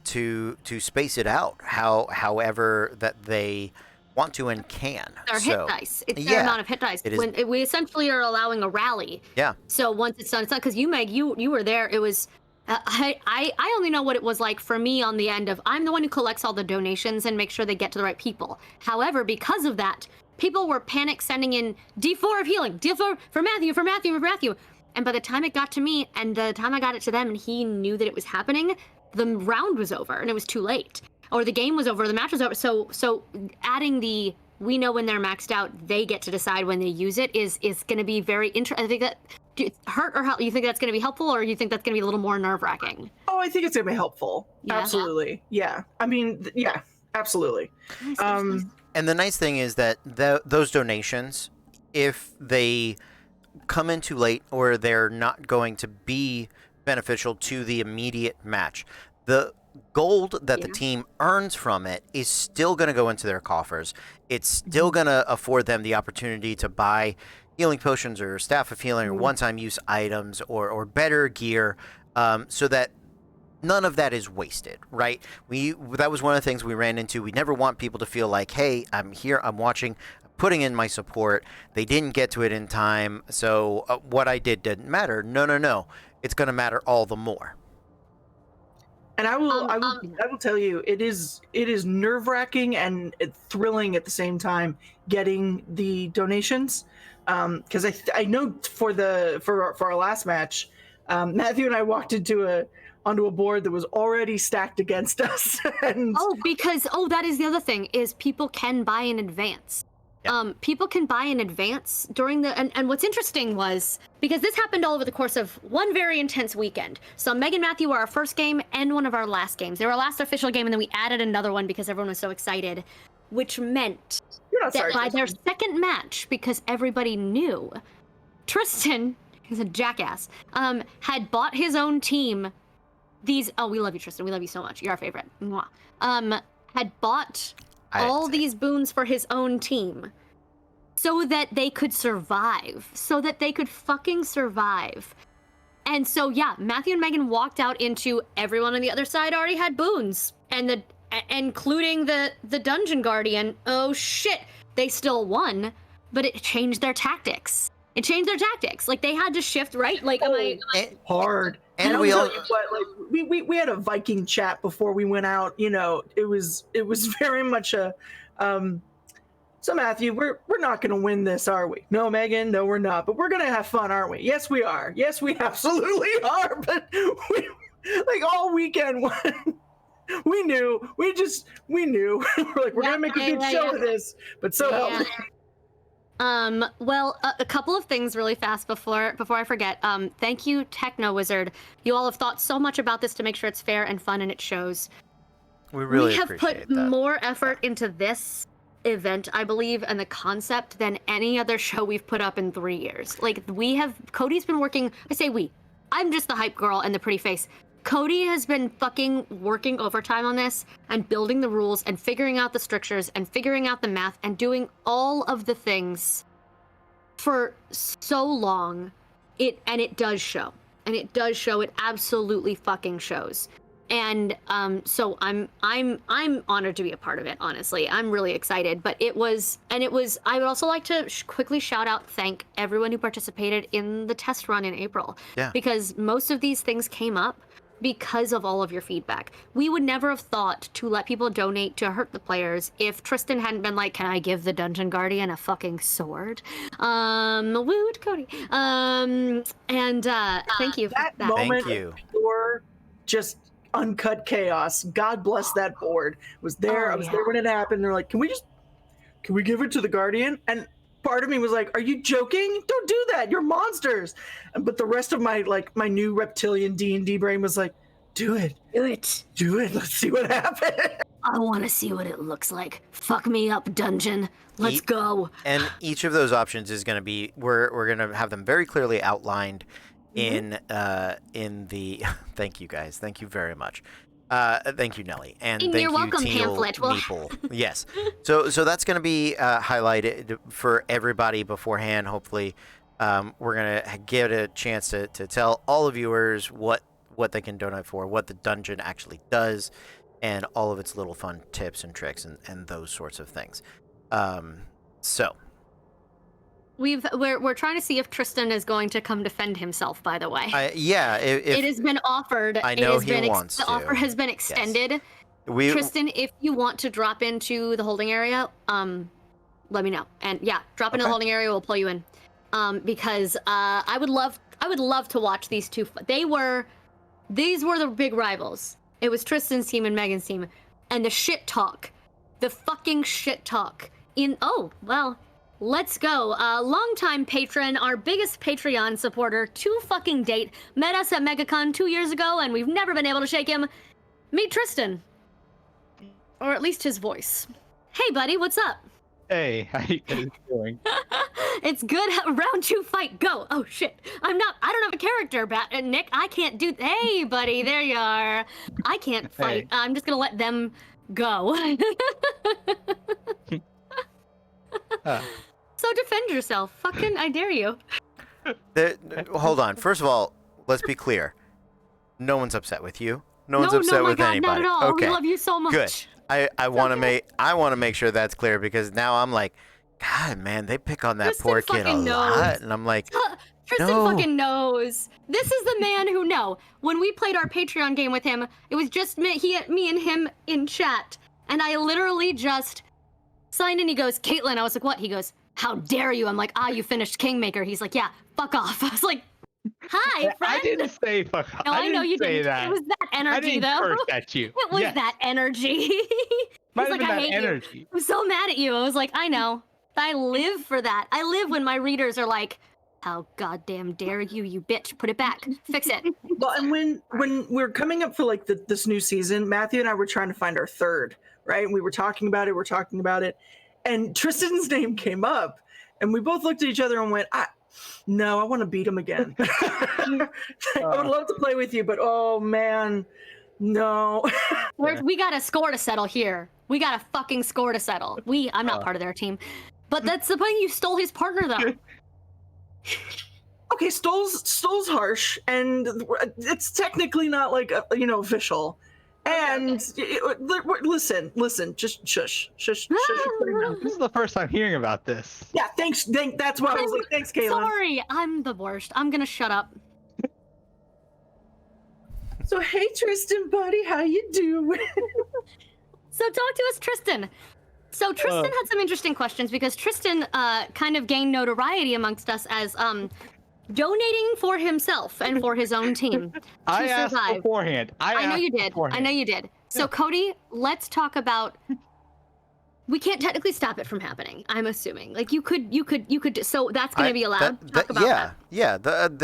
to space it out however that they want to and can. Our hit dice. It's their amount of hit dice. We essentially are allowing a rally. Yeah. So once it's done, because you, Meg, you were there. It was. I only know what it was like for me on the end of, I'm the one who collects all the donations and make sure they get to the right people. However, because of that, people were panic sending in D4 of healing, D4 for Matthew. And by the time it got to me and the time I got it to them and he knew that it was happening, the round was over and it was too late. Or the game was over, the match was over. So adding the, we know when they're maxed out, they get to decide when they use it is going to be very interesting. I think that, hurt or help, you think that's going to be helpful, or you think that's going to be a little more nerve-wracking? Oh, I think it's going to be helpful. Yeah. Absolutely. Yeah. I mean, yeah, absolutely. And the nice thing is that those donations, if they come in too late or they're not going to be beneficial to the immediate match, the gold that the team earns from it is still going to go into their coffers. It's still going to afford them the opportunity to buy healing potions or staff of healing or one-time use items or better gear, so that none of that is wasted, right? That was one of the things we ran into. We never want people to feel like, hey, I'm here, I'm watching, I'm putting in my support. They didn't get to it in time, so what I did didn't matter. No. It's going to matter all the more. And I will tell you, it is nerve-wracking and thrilling at the same time getting the donations, because I know for our last match, Matthew and I walked onto a board that was already stacked against us. And that is the other thing, is people can buy in advance. Yeah. People can buy in advance during and what's interesting was, because this happened all over the course of one very intense weekend. So Meg and Matthew were our first game and one of our last games. They were our last official game, and then we added another one because everyone was so excited, which meant that by their second match, because everybody knew, Tristan, who's a jackass, had bought his own team. We love you, Tristan. We love you so much. You're our favorite. Mwah. Had bought all these boons for his own team so that they could survive, so that they could fucking survive. And so, yeah, Matthew and Megan walked out into everyone on the other side already had boons, and including the Dungeon Guardian. Oh shit, they still won, but it changed their tactics. Like, they had to shift, right? Like, hard. And I'll tell you what, we had a Viking chat before we went out. You know, it was very much a so Matthew, we're not going to win this, are we? No, Megan, no, we're not. But we're going to have fun, aren't we? Yes, we are. Yes, we absolutely are. But like all weekend, we knew. We're like, we're going to make a good show of this. But so help me. Well, a couple of things really fast before I forget. Thank you, Techno Wizard. You all have thought so much about this to make sure it's fair and fun, and it shows. We have put more effort into this event, I believe, and the concept than any other show we've put up in 3 years. Like, Cody's been working, I'm just the hype girl and the pretty face. Cody has been fucking working overtime on this and building the rules and figuring out the strictures and figuring out the math and doing all of the things for so long. It does show. And it does show. It absolutely fucking shows. And so I'm honored to be a part of it, honestly. I'm really excited. But I would also like to quickly thank everyone who participated in the test run in April. Yeah. Because most of these things came up because of all of your feedback. We would never have thought to let people donate to hurt the players if Tristan hadn't been like, can I give the Dungeon Guardian a fucking sword? Woot, Cody. Thank you for that. Moment thank you. For just uncut chaos. God bless that board. Was there. I was there when it happened. They're like, can we give it to the Guardian? And part of me was like, are you joking? Don't do that. You're monsters. But the rest of my new reptilian D&D brain was like, do it. Do it. Do it. Let's see what happens. I want to see what it looks like. Fuck me up, dungeon. Let's go. And each of those options is going to be, we're going to have them very clearly outlined in the thank you guys. Thank you very much. Thank you, Nelly, and thank you're you, welcome, Teal Pamphlet. Meeple. Yes. So that's going to be highlighted for everybody beforehand. Hopefully, we're going to get a chance to tell all the viewers what they can donate for, what the dungeon actually does, and all of its little fun tips and tricks and those sorts of things. So. We're trying to see if Tristan is going to come defend himself, by the way. It has been offered. I know he wants to. The offer has been extended. Yes. Tristan, if you want to drop into the holding area, let me know. And yeah, drop into the holding area, we'll pull you in. Because I would love to watch these two. These were the big rivals. It was Tristan's team and Megan's team. And the shit talk. The fucking shit talk. Let's go. Longtime patron, our biggest Patreon supporter to fucking date, met us at MegaCon 2 years ago, and we've never been able to shake him. Meet Tristan. Or at least his voice. Hey, buddy, what's up? Hey, how you guys doing? It's good. Round 2 fight. Go. Oh, shit. I don't have a character, Nick. I can't do... Hey, buddy, there you are. I can't fight. Hey. I'm just gonna let them go. So defend yourself. Fucking, I dare you. Hold on. First of all, let's be clear. No one's upset with you. No one's upset with anybody. Not at all. Okay. We love you so much. Good. I want to make sure that's clear, because now I'm like, God, man, they pick on that Tristan poor kid a lot, and I'm like, Tristan fucking knows. This is the man who when we played our Patreon game with him, it was just me and him in chat, and I literally just signed in. He goes, Caitlin. I was like, what? He goes, how dare you? I'm like, you finished Kingmaker. He's like, yeah, fuck off. I was like, hi, friend. I didn't say fuck off. No, I know you didn't. That. It was that energy, I didn't though. curse at you. It was that energy. He's like, I hate you. I'm so mad at you. I was like, I know. I live for that. I live when my readers are like, how goddamn dare you, you bitch. Put it back. Fix it. Well, and when we're coming up for like this new season, Matthew and I were trying to find our third, right? And we were talking about it, and Tristan's name came up, and we both looked at each other and went, no, I want to beat him again. I would love to play with you, but oh man, no. We got a score to settle here. We got a fucking score to settle. I'm not part of their team. But that's the point. You stole his partner, though. Okay, Stoll's harsh, and it's technically not like official. And listen, just shush. This is the first time hearing about this. Yeah, thanks. That's why I was like, thanks, Caitlin. Sorry, I'm the worst. I'm gonna shut up. So hey, Tristan, buddy, how you doing? So talk to us, Tristan. So Tristan had some interesting questions, because Tristan kind of gained notoriety amongst us as donating for himself and for his own team to I survive. asked beforehand. I know you did. So Cody, let's talk about. We can't technically stop it from happening. I'm assuming, like you could. So that's going to be allowed. Talk about that. Yeah.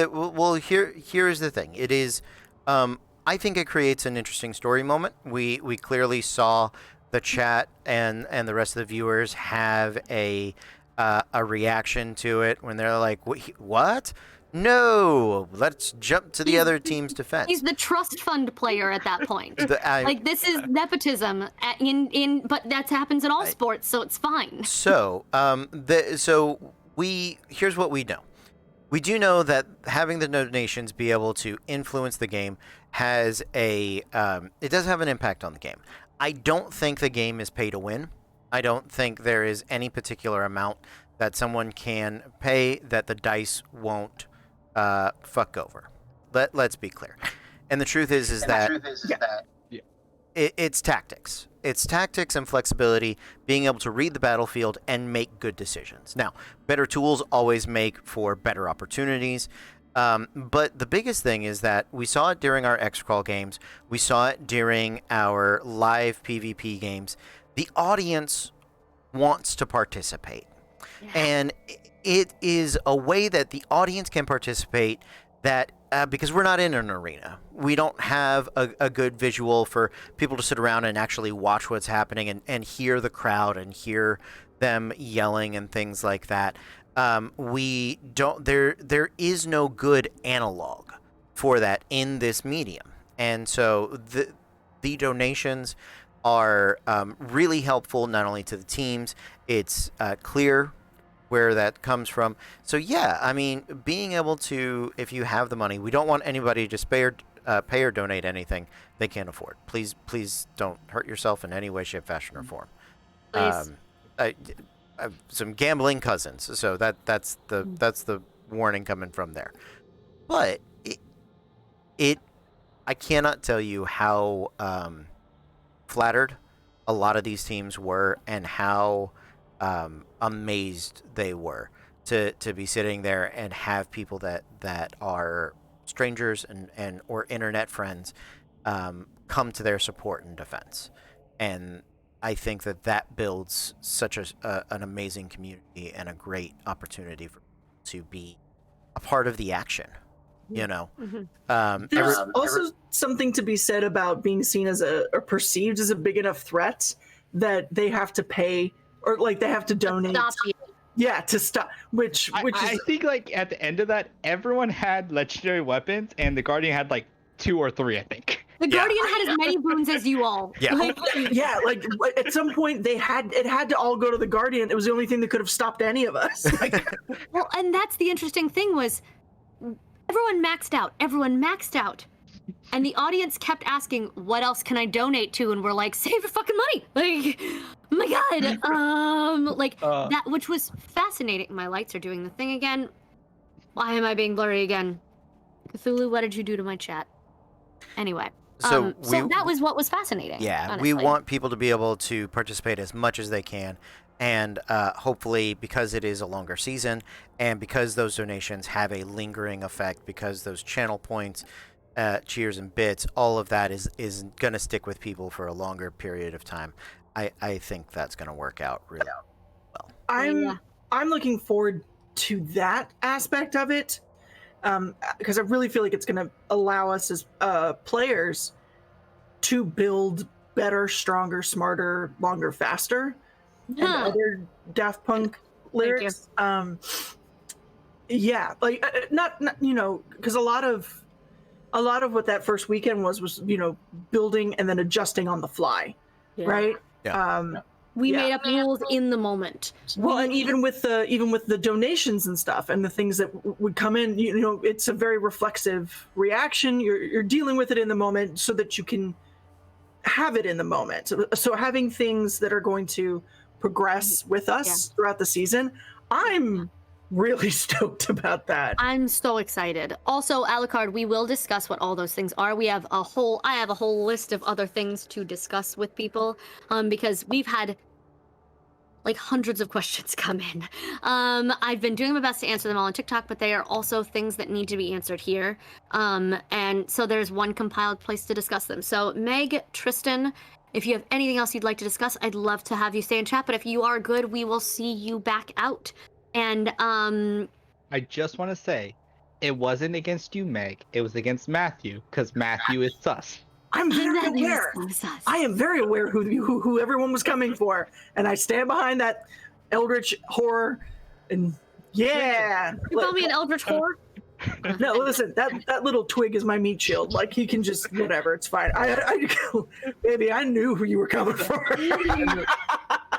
Well, here's the thing. It is. I think it creates an interesting story moment. We clearly saw the chat and the rest of the viewers have a reaction to it when they're like, "What? No, let's jump to the other team's defense." He's the trust fund player at that point. This is nepotism but that happens in all sports, so it's fine. So, here's what we know. We do know that having the donations be able to influence the game has it does have an impact on the game. I don't think the game is pay to win. I don't think there is any particular amount that someone can pay that the dice won't fuck over. Let's be clear. And the truth is that it's tactics. It's tactics and flexibility, being able to read the battlefield and make good decisions. Now, better tools always make for better opportunities. But the biggest thing is that we saw it during our X-Crawl games. We saw it during our live PvP games. The audience wants to participate. Yeah. And it is a way that the audience can participate that because we're not in an arena. We don't have a good visual for people to sit around and actually watch what's happening and hear the crowd and hear them yelling and things like that. We don't. There is no good analog for that in this medium, and so the donations are really helpful not only to the teams. It's clear where that comes from. So yeah, I mean, being able to, if you have the money, we don't want anybody to just pay or donate anything they can't afford. Please don't hurt yourself in any way, shape, fashion, or form. Please. I have some gambling cousins, so that's the warning coming from there. But I cannot tell you how flattered a lot of these teams were and how amazed they were to be sitting there and have people that are strangers and or internet friends come to their support and defense. And I think that builds such an amazing community and a great opportunity to be a part of the action, you know. Mm-hmm. There's also something to be said about being seen as or perceived as a big enough threat that they have to pay or like they have to donate. Stop you. Yeah, to stop. Which I think like at the end of that, everyone had legendary weapons, and the Guardian had like 2 or 3, I think. The Guardian had as many boons as you all. Yeah. like at some point it had to all go to the Guardian. It was the only thing that could have stopped any of us. Well, and that's the interesting thing was everyone maxed out. And the audience kept asking, what else can I donate to? And we're like, save your fucking money. Like, oh my God. That, which was fascinating. My lights are doing the thing again. Why am I being blurry again? Cthulhu, what did you do to my chat? Anyway. So that was what was fascinating. Yeah, honestly. we want people to be able to participate as much as they can. And hopefully, because it is a longer season, and because those donations have a lingering effect, because those channel points, cheers and bits, all of that is going to stick with people for a longer period of time. I think that's going to work out really well. I'm looking forward to that aspect of it, because I really feel like it's going to allow us as players to build better, stronger, smarter, longer, faster. And other Daft Punk lyrics. Yeah, like not because a lot of what that first weekend was building and then adjusting on the fly, right? Yeah. We made up rules in the moment. Well, and even with the donations and stuff and the things that would come in, it's a very reflexive reaction. You're dealing with it in the moment so that you can have it in the moment. So having things that are going to progress with us throughout the season, I'm really stoked about that. I'm so excited. Also, Alucard, we will discuss what all those things are. I have a whole list of other things to discuss with people, because we've had like hundreds of questions come in. I've been doing my best to answer them all on TikTok, but they are also things that need to be answered here. And so there's one compiled place to discuss them. So Meg, Tristan, if you have anything else you'd like to discuss, I'd love to have you stay in chat, but if you are good, we will see you back out. And I just want to say, it wasn't against you, Meg. It was against Matthew, because Matthew is sus. I'm very aware. I am very aware who everyone was coming for, and I stand behind that eldritch horror. And yeah, you call me an eldritch horror? No, listen, that little twig is my meat shield. Like, he can just whatever. It's fine. Baby, I knew who you were coming for.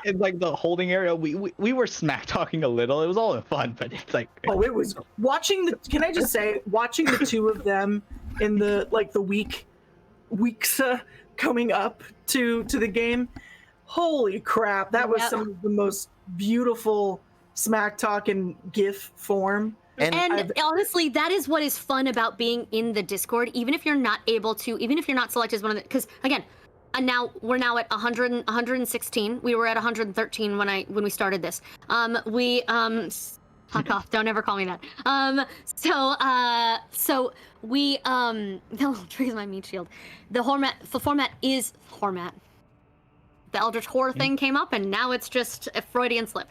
In like the holding area, we were smack talking a little. It was all in fun, but it's like it was watching can I just say, watching the two of them in the weeks coming up to the game. Holy crap, that was some of the most beautiful smack talk in GIF form. And honestly, that is what is fun about being in the Discord, even if you're not selected as one of the, because again, we're now at 116. We were at 113 when we started this. Fuck off, don't ever call me that. No, trees my meat shield. The format. The Eldritch Horror thing came up, and now it's just a Freudian slip.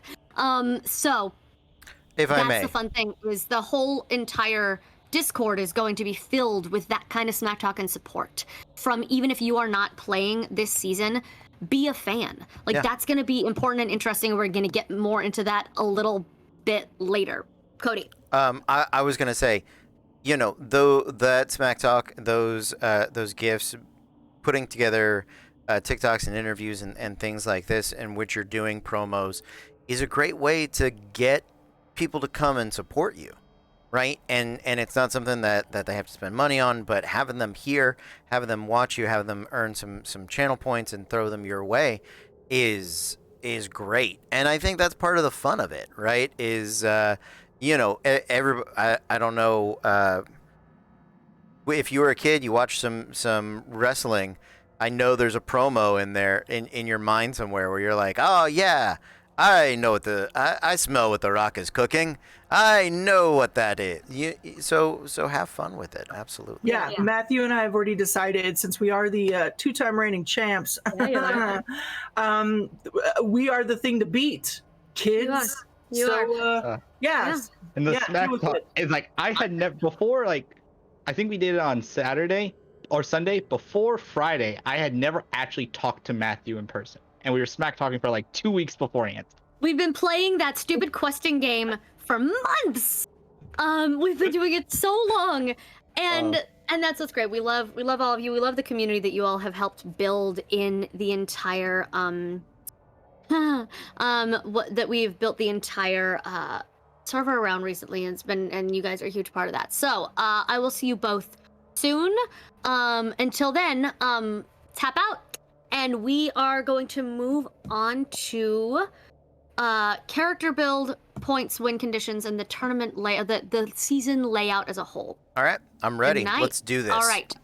If I may. That's the fun thing, is the whole entire Discord is going to be filled with that kind of smack talk and support. From even if you are not playing this season, be a fan. That's going to be important and interesting. We're going to get more into that a little bit later. Cody. I was going to say, though that smack talk, those GIFs, putting together TikToks and interviews and things like this, in which you're doing promos, is a great way to get people to come and support you, right? And it's not something that they have to spend money on, but having them here, having them watch you, having them earn some channel points and throw them your way is great. And I think that's part of the fun of it, right? Is I don't know, if you were a kid, you watched some wrestling, I know there's a promo in there in your mind somewhere where you're like, oh yeah, I know I smell what The Rock is cooking. I know what that is. So have fun with it. Absolutely. Yeah, Matthew and I have already decided, since we are the two-time reigning champs, we are the thing to beat, kids. You are. Yes. And the smack talk is like, I had never before, like, I think we did it on Saturday or Sunday. Before Friday, I had never actually talked to Matthew in person. And we were smack talking for like 2 weeks beforehand. We've been playing that stupid questing game for months. We've been doing it so long, and that's what's great. We love all of you. We love the community that you all have helped build in the entire that we've built the entire server around recently, and you guys are a huge part of that. So I will see you both soon. Until then, tap out, and we are going to move on to character build, points, win conditions, and the tournament layout, the season layout as a whole. All right, I'm ready. Good night. Let's do this. All right.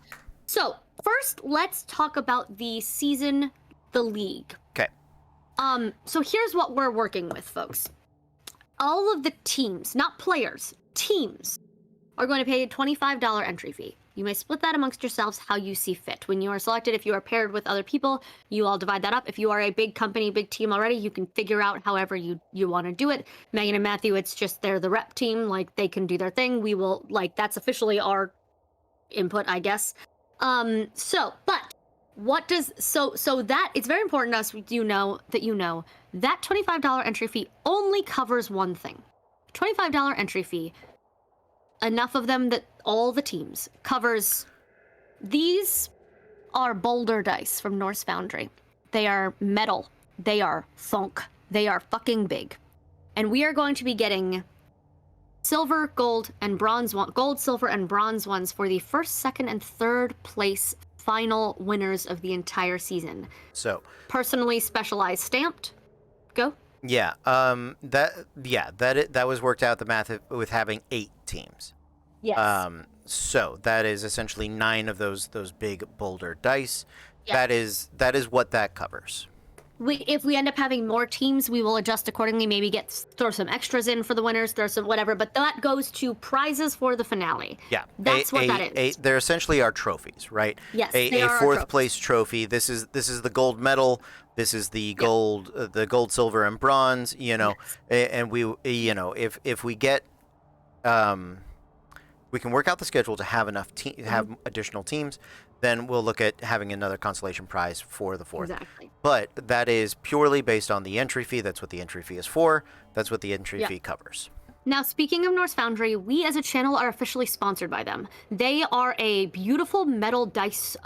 So first, let's talk about the season, the league. Okay. So here's what we're working with, folks. All of the teams, not players, teams, are going to pay a $25 entry fee. You may split that amongst yourselves how you see fit. When you are selected, if you are paired with other people, you all divide that up. If you are a big company, big team already, you can figure out however you want to do it. Megan and Matthew, it's just they're the rep team. Like, they can do their thing. We will, like, that's officially our input, I guess. So that, it's very important to us, that $25 entry fee only covers one thing. $25 entry fee, enough of them that all the teams covers. These are boulder dice from Norse Foundry. They are metal. They are thunk. They are fucking big. And we are going to be getting silver, gold, and bronze gold, silver, and bronze ones for the first, second, and third place final winners of the entire season. So personally specialized stamped. Go. Yeah. That was worked out, the math with having 8 teams. Yes. So that is essentially 9 of those big boulder dice. Yeah. That is what that covers. If we end up having more teams, we will adjust accordingly. Maybe throw some extras in for the winners, throw some whatever. But that goes to prizes for the finale. Yeah, that's what that is. They're essentially our trophies, right? Yes, a they are fourth place trophy. This is the gold medal. This is the gold, gold, silver, and bronze. Yes. And we, if we get, we can work out the schedule to have enough have additional teams. Then we'll look at having another consolation prize for the fourth. Exactly. But that is purely based on the entry fee. That's what the entry fee is for. That's what the entry fee covers. Now, speaking of Norse Foundry, we as a channel are officially sponsored by them. They are a beautiful metal dice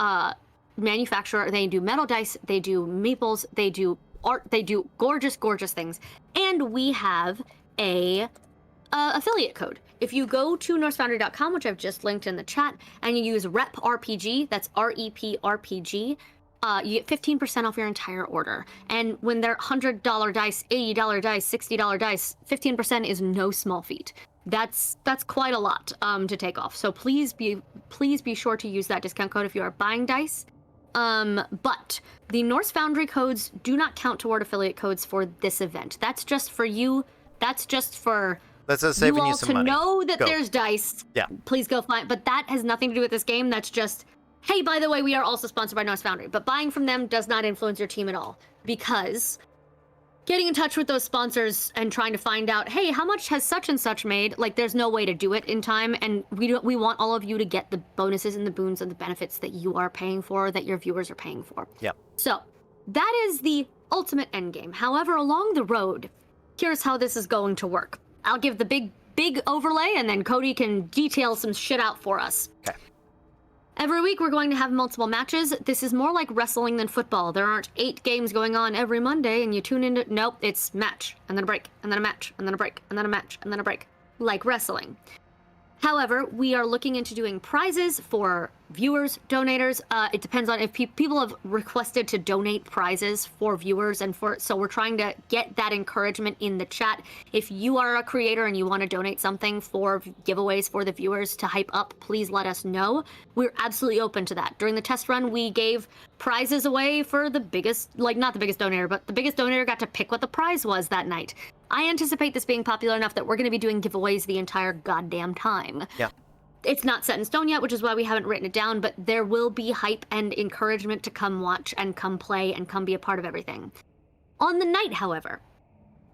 manufacturer. They do metal dice, they do meeples, they do art, they do gorgeous, gorgeous things. And we have a affiliate code. If you go to norsefoundry.com, which I've just linked in the chat, and you use REPRPG, that's REPRPG, you get 15% off your entire order. And when they're $100 dice, $80 dice, $60 dice, 15% is no small feat. That's quite a lot to take off. So please be sure to use that discount code if you are buying dice. But the Norse Foundry codes do not count toward affiliate codes for this event. That's just for you. That's just for That's us saving you some money. To know that there's dice. Yeah. Please go find. But that has nothing to do with this game. That's just, hey, by the way, we are also sponsored by Norse Foundry. But buying from them does not influence your team at all, because getting in touch with those sponsors and trying to find out, hey, how much has such and such made? Like, there's no way to do it in time, and we want all of you to get the bonuses and the boons and the benefits that you are paying for, that your viewers are paying for. Yeah. So that is the ultimate end game. However, along the road, here's how this is going to work. I'll give the big overlay, and then Cody can detail some shit out for us. Okay. Every week we're going to have multiple matches. This is more like wrestling than football. There aren't 8 games going on every Monday and you tune into, nope, it's match, and then a break, and then a match, and then a break, and then a match, and then a break. Like wrestling. However, we are looking into doing prizes for viewers, donators. It depends on if people have requested to donate prizes for viewers, and so we're trying to get that encouragement in the chat. If you are a creator and you want to donate something for giveaways for the viewers to hype up, please let us know. We're absolutely open to that. During the test run, we gave prizes away for the biggest, like not the biggest donator, but the biggest donator got to pick what the prize was that night. I anticipate this being popular enough that we're going to be doing giveaways the entire goddamn time. Yeah. It's not set in stone yet, which is why we haven't written it down, but there will be hype and encouragement to come watch and come play and come be a part of everything. On the night, however,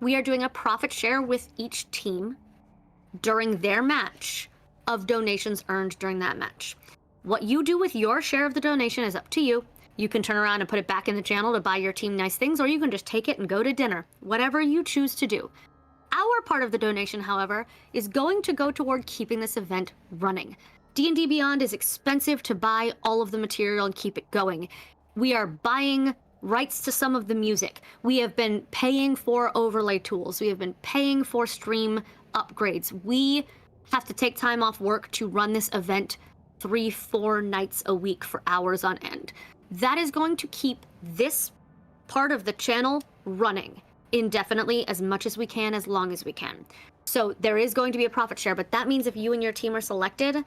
we are doing a profit share with each team during their match of donations earned during that match. What you do with your share of the donation is up to you. You can turn around and put it back in the channel to buy your team nice things, or you can just take it and go to dinner. Whatever you choose to do. Our part of the donation, however, is going to go toward keeping this event running. D&D Beyond is expensive to buy all of the material and keep it going. We are buying rights to some of the music. We have been paying for overlay tools. We have been paying for stream upgrades. We have to take time off work to run this event 3-4 nights a week for hours on end. That is going to keep this part of the channel running indefinitely, as much as we can, as long as we can. So there is going to be a profit share, but that means if you and your team are selected,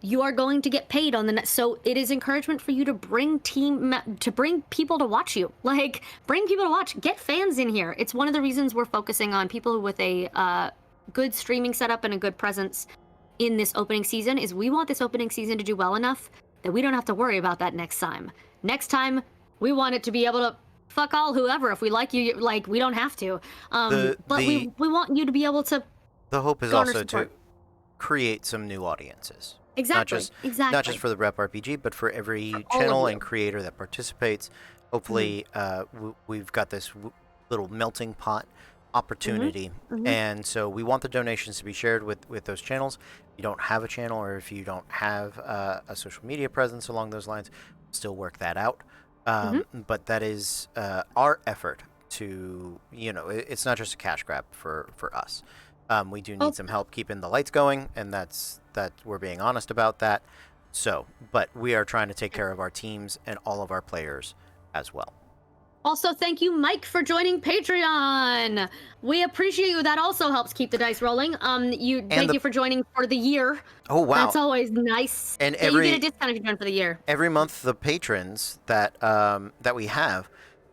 you are going to get paid on the net. So it is encouragement for you to bring people to watch you. Like, bring people to watch. Get fans in here. It's one of the reasons we're focusing on people with a good streaming setup and a good presence in this opening season, is we want this opening season to do well enough that we don't have to worry about that next time. Next time, we want it to be able to fuck all whoever. If we like you, like, we don't have to. We want you to be able to. The hope is also to create some new audiences. Exactly. Not just for the Rep RPG, but for every channel and creator that participates. Hopefully, we've got this little melting pot opportunity, and so we want the donations to be shared with those channels. If you don't have a channel, or if you don't have a social media presence along those lines, we'll still work that out. But that is our effort to, it's not just a cash grab for us. We do need some help keeping the lights going, and that we're being honest about that. So, but we are trying to take care of our teams and all of our players as well. Also, thank you, Mike, for joining Patreon. We appreciate you. That also helps keep the dice rolling. Thank you for joining for the year. Oh, wow. That's always nice. And you get a discount if you join for the year. Every month, the patrons that we have,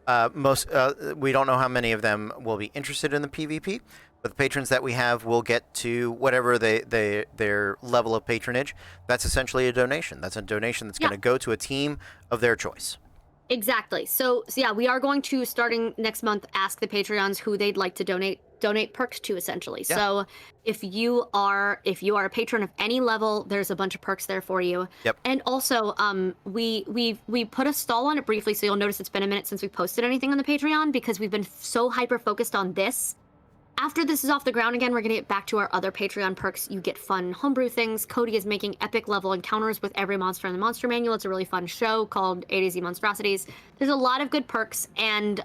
we don't know how many of them will be interested in the PvP, but the patrons that we have will get to whatever their level of patronage. That's essentially a donation. That's a donation that's going to go to a team of their choice. Exactly. So yeah, we are going to, starting next month, ask the Patreons who they'd like to donate perks to, essentially. Yeah. So if you are a patron of any level, there's a bunch of perks there for you. Yep. And also, we put a stall on it briefly, so you'll notice it's been a minute since we posted anything on the Patreon, because we've been so hyper focused on this. After this is off the ground again, we're going to get back to our other Patreon perks. You get fun homebrew things. Cody is making epic level encounters with every monster in the Monster Manual. It's a really fun show called A to Z Monstrosities. There's a lot of good perks, and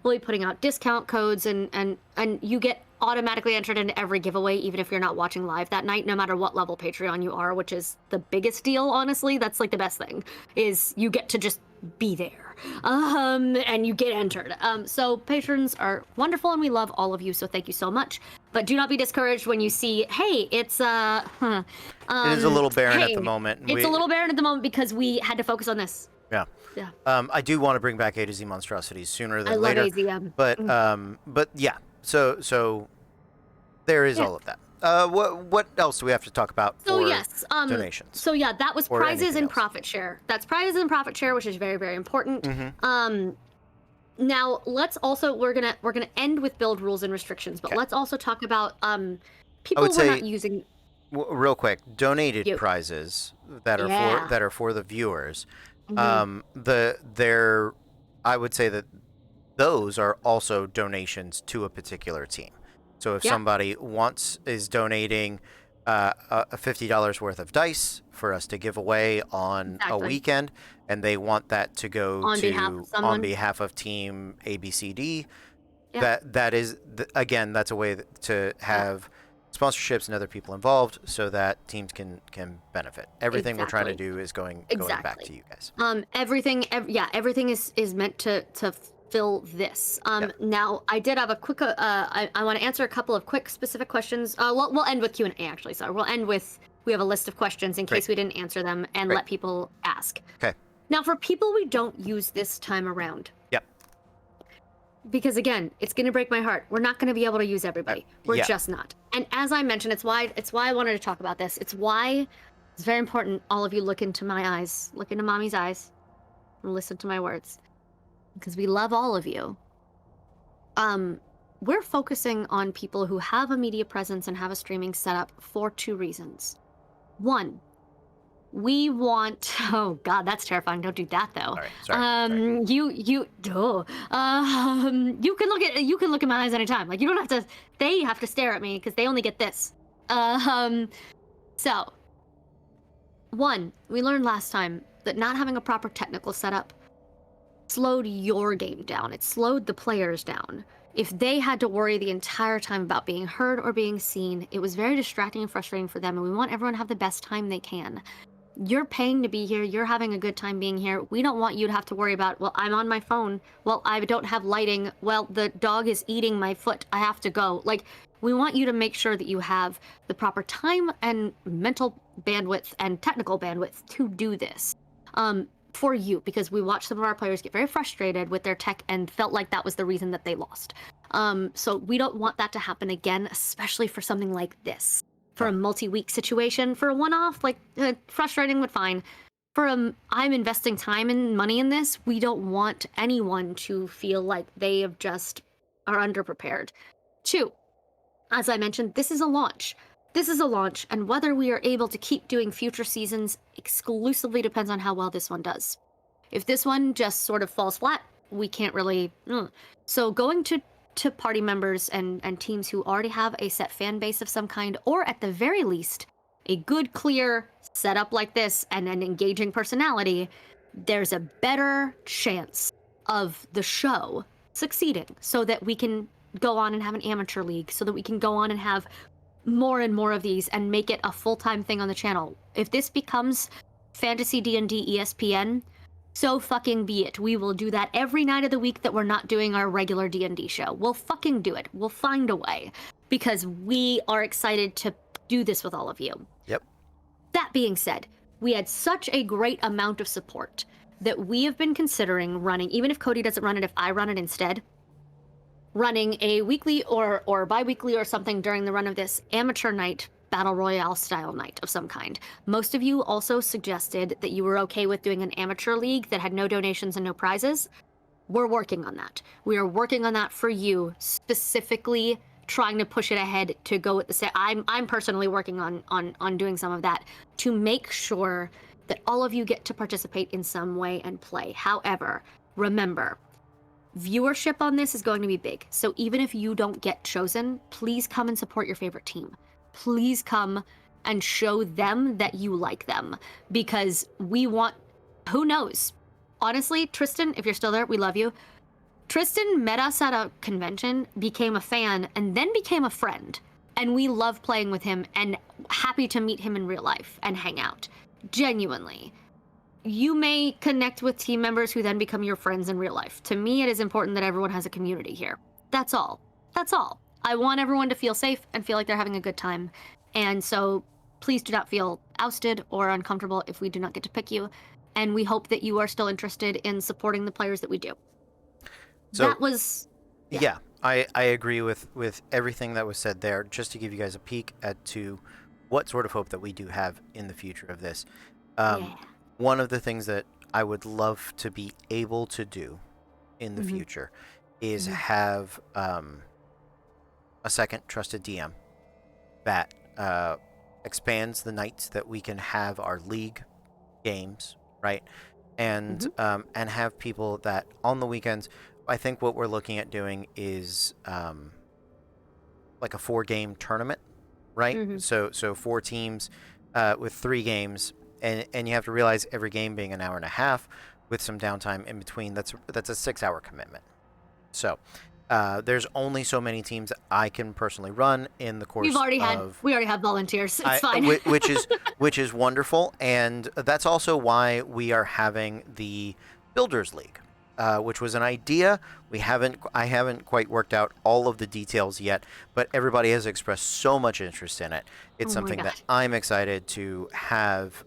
we'll be putting out discount codes, and you get automatically entered into every giveaway, even if you're not watching live that night, no matter what level Patreon you are, which is the biggest deal, honestly. That's like the best thing, is you get to just be there. And you get entered. So patrons are wonderful, and we love all of you, so thank you so much. But do not be discouraged when you see, hey, it's it is a little barren at the moment. It's a little barren at the moment because we had to focus on this. Yeah. I do want to bring back A to Z Monstrosities sooner than later. I love AZM. But yeah. So there is all of that. What else do we have to talk about for donations? So yeah, that was prizes and profit share. That's prizes and profit share, which is very, very important. Now we're gonna end with build rules and restrictions, but let's also talk about people we're not using. Real quick, donated prizes that are for the viewers. I would say that those are also donations to a particular team. So if somebody is donating $50 worth of dice for us to give away on a weekend, and they want that to go on behalf of team ABCD, that is again, that's a way to have sponsorships and other people involved, so that teams can benefit. Everything we're trying to do is going back to you guys. Everything is meant to fill this. Now, I did have a quick, I want to answer a couple of quick specific questions. We'll end with Q&A, actually. So we'll end with, we have a list of questions in case we didn't answer them, and let people ask. Okay. Now, for people we don't use this time around. Yep. Because again, it's going to break my heart. We're not going to be able to use everybody. We're just not. And as I mentioned, it's why I wanted to talk about this. It's why it's very important all of you look into my eyes, look into mommy's eyes, and listen to my words. Because we love all of you. We're focusing on people who have a media presence and have a streaming setup for two reasons. One, we want, oh God, that's terrifying. Don't do that though. Sorry. You can look at my eyes anytime. Like, you don't have to, they have to stare at me because they only get this. So, one, we learned last time that not having a proper technical setup slowed your game down. It slowed the players down. If they had to worry the entire time about being heard or being seen, it was very distracting and frustrating for them, and we want everyone to have the best time they can. You're paying to be here. You're having a good time being here. We don't want you to have to worry about, well, I'm on my phone. Well, I don't have lighting. Well, the dog is eating my foot. I have to go. Like, we want you to make sure that you have the proper time and mental bandwidth and technical bandwidth to do this. For you, because we watched some of our players get very frustrated with their tech and felt like that was the reason that they lost. So we don't want that to happen again, especially for something like this. For a multi-week situation, for a one-off, like, frustrating but fine. For I'm investing time and money in this, we don't want anyone to feel like they have just are underprepared. 2, as I mentioned, this is a launch. This is a launch, and whether we are able to keep doing future seasons exclusively depends on how well this one does. If this one just sort of falls flat, we can't really... So going to party members and teams who already have a set fan base of some kind, or at the very least, a good, clear setup like this and an engaging personality, there's a better chance of the show succeeding, so that we can go on and have an amateur league, so that we can go on and have more and more of these and make it a full-time thing on the channel. If this becomes Fantasy D&D ESPN, so fucking be it. We will do that every night of the week that we're not doing our regular D&D show. We'll fucking do it. We'll find a way, because we are excited to do this with all of you. Yep. That being said, we had such a great amount of support that we have been considering running, even if Cody doesn't run it, if I run it instead, running a weekly or bi-weekly or something during the run of this amateur night, battle royale style night of some kind. Most of you also suggested that you were okay with doing an amateur league that had no donations and no prizes. We're working on that. We are working on that for you, specifically trying to push it ahead to go with the same. I'm personally working on doing some of that to make sure that all of you get to participate in some way and play. However, remember, viewership on this is going to be big. So even if you don't get chosen, please come and support your favorite team. Please come and show them that you like them, because we want, who knows? Honestly, Tristan, if you're still there, we love you. Tristan met us at a convention, became a fan, and then became a friend. And we love playing with him and happy to meet him in real life and hang out. Genuinely. You may connect with team members who then become your friends in real life. To me, it is important that everyone has a community here. That's all. That's all. I want everyone to feel safe and feel like they're having a good time. And so please do not feel ousted or uncomfortable if we do not get to pick you. And we hope that you are still interested in supporting the players that we do. So that was... Yeah, I agree with everything that was said there. Just to give you guys a peek to what sort of hope that we do have in the future of this. One of the things that I would love to be able to do in the future is have a second trusted DM that expands the nights that we can have our league games, right? And and have people that on the weekends. I think what we're looking at doing is like a 4-game tournament, right? So 4 teams with 3 games, and you have to realize every game being an hour and a half with some downtime in between. That's a 6-hour commitment. So there's only so many teams that I can personally run in the course. We already have volunteers. It's fine. which is wonderful, and that's also why we are having the Builders League. Which was an idea. I haven't quite worked out all of the details yet, but everybody has expressed so much interest in it. It's something that I'm excited to have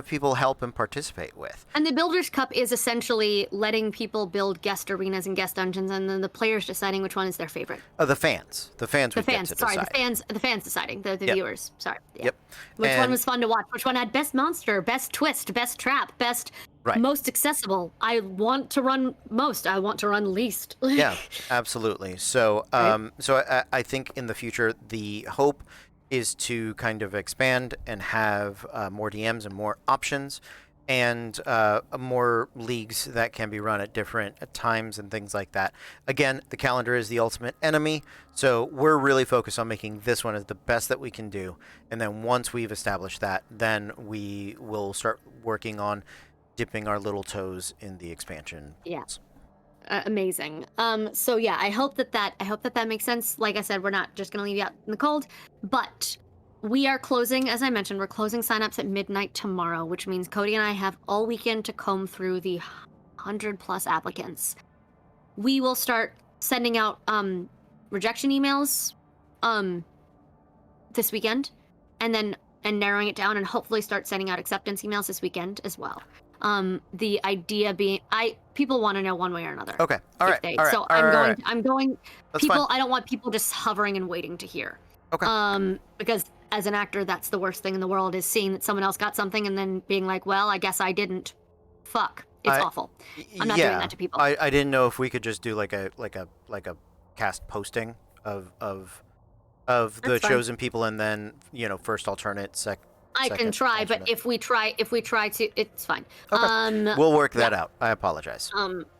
people help and participate with. And the Builders Cup is essentially letting people build guest arenas and guest dungeons, and then the players deciding which one is their favorite. The fans would get to decide. The fans deciding. The viewers. Sorry. Yeah. Yep. Which one was fun to watch? Which one had best monster, best twist, best trap, best most accessible? I want to run most. I want to run least. Yeah, absolutely. So, so I think in the future the hope is to kind of expand and have more DMs and more options, and more leagues that can be run at different times and things like that. Again, the calendar is the ultimate enemy, so we're really focused on making this one as the best that we can do. And then once we've established that, then we will start working on dipping our little toes in the expansion. Yeah. Amazing. So yeah, I hope that makes sense. Like I said, we're not just gonna leave you out in the cold, but we are closing, as I mentioned, we're closing signups at midnight tomorrow, which means Cody and I have all weekend to comb through the 100+ applicants. We will start sending out rejection emails this weekend, and narrowing it down, and hopefully start sending out acceptance emails this weekend as well. The idea being, people want to know one way or another. Okay. All right. So I'm going. That's people, fine. I don't want people just hovering and waiting to hear. Okay. Because as an actor, that's the worst thing in the world, is seeing that someone else got something and then being like, well, I guess I didn't. Fuck. It's awful. I'm not doing that to people. I didn't know if we could just do like a cast posting of the chosen people, and then first alternate, I can try, alternate. but if we try to, it's fine. Okay. We'll work that out. I apologize.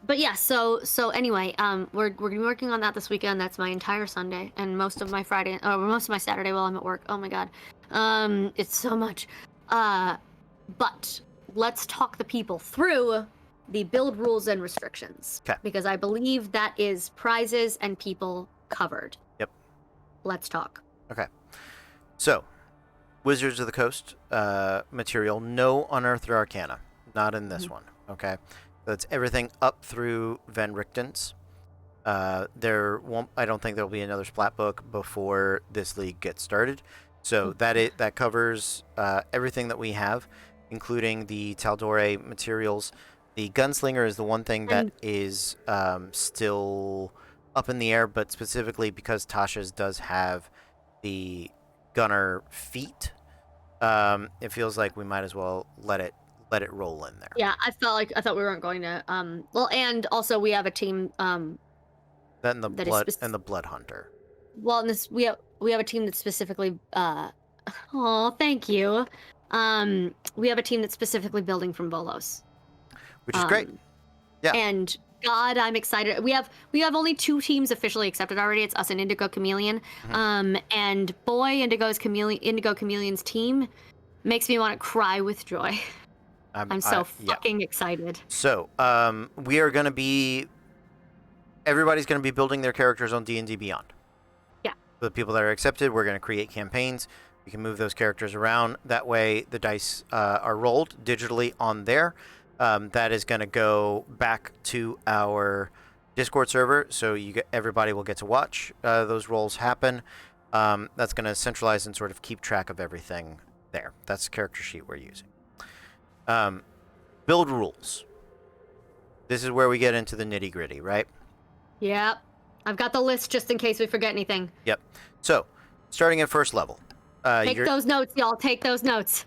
But yeah, so anyway, we're gonna be working on that this weekend. That's my entire Sunday and most of my Friday, or most of my Saturday while I'm at work. Oh my god, it's so much. But let's talk the people through the build rules and restrictions. Okay. Because I believe that is prizes and people covered. Yep. Let's talk. Okay. So, Wizards of the Coast material, no Unearthed Arcana. Not in this one. Okay. That's everything up through Van Richten's. I don't think there'll be another splat book before this league gets started. So that covers everything that we have, including the Taldore materials. The Gunslinger is the one thing that is still up in the air, but specifically because Tasha's does have the gunner feat, it feels like we might as well let it roll in there. Yeah, I thought we weren't going to. Well, and also we have a team. Then the Blood Hunter. Well, we have a team that's specifically. Oh, thank you. We have a team that's specifically building from Bolos, which is great. Yeah. And God, I'm excited. We have only 2 teams officially accepted already. It's us and Indigo Chameleon. And boy, Indigo Chameleon's team makes me want to cry with joy. I'm so fucking excited. So, we are going to be. Everybody's going to be building their characters on D&D Beyond. Yeah. The people that are accepted, we're going to create campaigns. We can move those characters around. That way, the dice are rolled digitally on there. That is going to go back to our Discord server, so everybody will get to watch those rolls happen. That's going to centralize and sort of keep track of everything there. That's the character sheet we're using. Build rules. This is where we get into the nitty-gritty, right? Yep. I've got the list just in case we forget anything. Yep. So, starting at first level. Take those notes, y'all. Take those notes.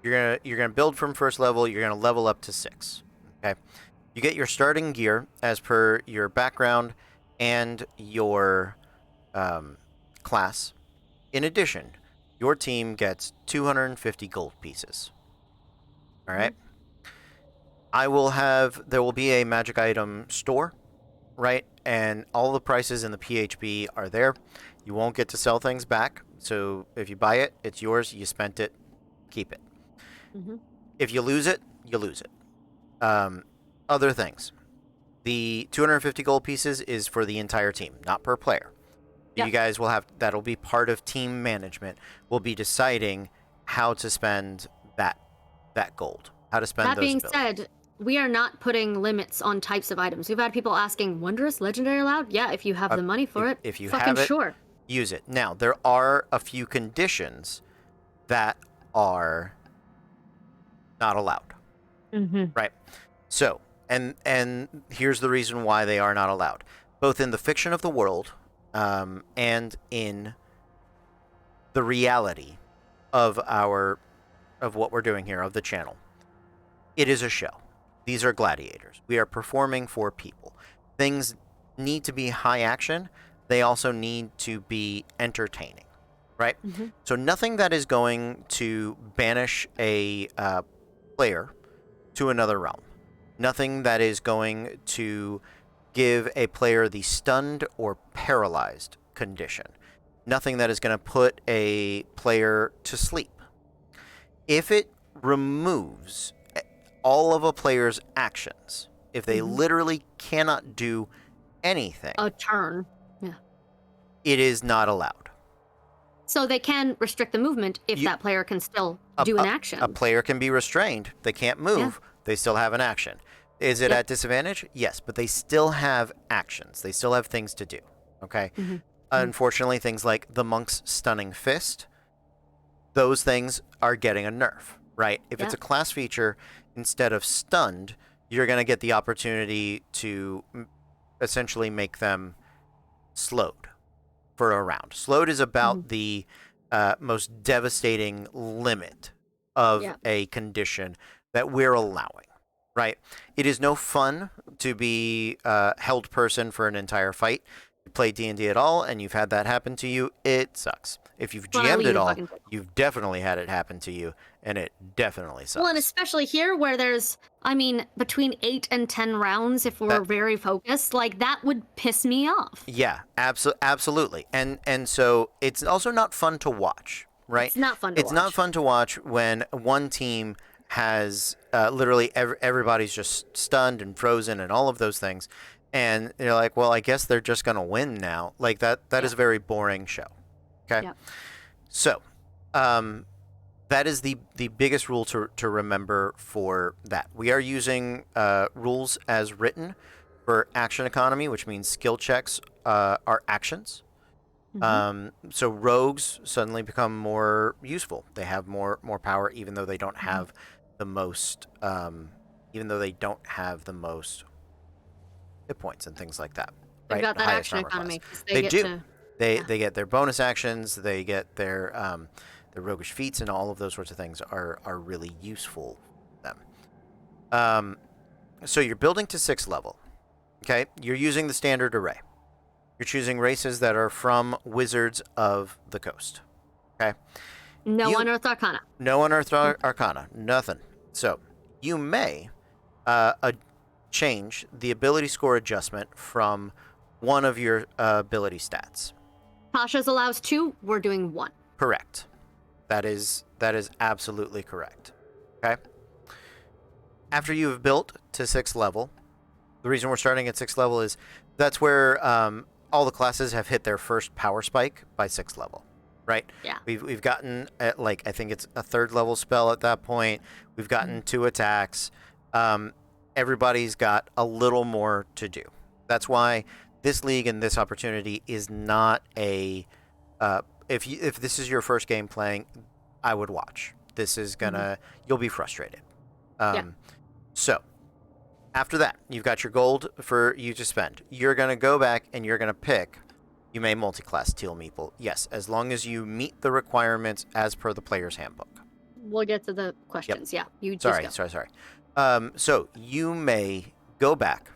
You're gonna build from first level. You're gonna level up to 6. Okay. You get your starting gear as per your background and your class. In addition, your team gets 250 gold pieces. All right. There will be a magic item store, right? And all the prices in the PHB are there. You won't get to sell things back. So if you buy it, it's yours. You spent it, keep it. If you lose it, you lose it. Other things. The 250 gold pieces is for the entire team, not per player. Yep. You guys will that'll be part of team management. We'll be deciding how to spend that gold. How to spend those. That being said, we are not putting limits on types of items. We've had people asking, wondrous, legendary allowed? Yeah, if you have the money for it. If you fucking have it, sure. Use it. Now, there are a few conditions that are not allowed. Right? So, and here's the reason why they are not allowed. Both in the fiction of the world and in the reality of what we're doing here, of the channel. It is a show. These are gladiators. We are performing for people. Things need to be high action. They also need to be entertaining, right? So nothing that is going to banish a player to another realm. Nothing that is going to give a player the stunned or paralyzed condition. Nothing that is going to put a player to sleep. If it removes all of a player's actions, if they literally cannot do anything, a turn, yeah, it is not allowed. So they can restrict the movement if that player can still do an action. A player can be restrained. They can't move. Yeah. They still have an action. Is it at disadvantage? Yes, but they still have actions. They still have things to do. Okay? Unfortunately, things like the monk's stunning fist, those things are getting a nerf, right? If it's a class feature, instead of stunned, you're going to get the opportunity to essentially make them slowed for a round. Slowed is about the most devastating limit of a condition that we're allowing, right? It is no fun to be held person for an entire fight. You play D&D at all and you've had that happen to you, it sucks. If you've GM'd it all, you've definitely had it happen to you, and it definitely sucks. Well, and especially here where there's, I mean, between 8 and 10 rounds, if we're very focused, like, that would piss me off. Yeah, absolutely. And so it's also not fun to watch, right? It's not fun to watch. It's not fun to watch when one team has literally everybody's just stunned and frozen and all of those things. And you're like, well, I guess they're just going to win now. Like, that is a very boring show. Okay? Yep. So, that is the biggest rule to remember for that. We are using rules as written for action economy, which means skill checks are actions. So rogues suddenly become more useful. They have more power, even though they don't have the most hit points and things like that. They've right? got The that highest action armor economy. class. They do. To, they get their bonus actions. They get their roguish feats, and all of those sorts of things are really useful for them. So you're building to 6th level. Okay, you're using the standard array. You're choosing races that are from Wizards of the Coast. Okay. No Unearthed Arcana. No Unearthed Arcana. Nothing. So you may change the ability score adjustment from one of your ability stats. Tasha's allows 2. We're doing 1. Correct. That is absolutely correct. Okay. After you have built to 6th level, the reason we're starting at 6th level is that's where all the classes have hit their first power spike by 6th level, right? Yeah. We've gotten at, like, I think it's a 3rd level spell at that point. We've gotten 2 attacks. Everybody's got a little more to do. That's why this league and this opportunity is not a if this is your first game playing, I would watch. This is gonna you'll be frustrated. So after that, you've got your gold for you to spend. You're gonna go back and you're gonna pick. You may multi-class Teal Meeple. Yes, as long as you meet the requirements as per the player's handbook. We'll get to the questions. Yep. Yeah, you just Sorry. So you may go back.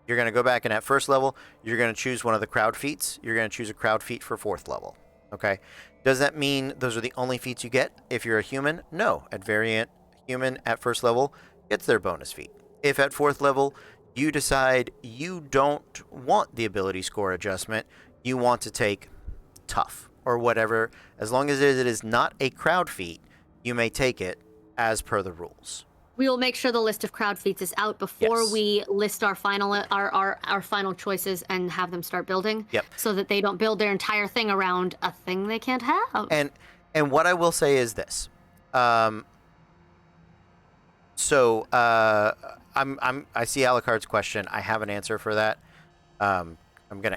You're going to go back, and at 1st level, you're going to choose one of the crowd feats. You're going to choose a crowd feat for 4th level. Okay? Does that mean those are the only feats you get if you're a human? No. At variant, human at 1st level gets their bonus feat. If at 4th level, you decide you don't want the ability score adjustment, you want to take tough or whatever, as long as it is not a crowd feat, you may take it as per the rules. We will make sure the list of crowd feats is out before we list our final choices and have them start building. Yep. So that they don't build their entire thing around a thing they can't have. And what I will say is this. I see Alucard's question. I have an answer for that. I'm gonna.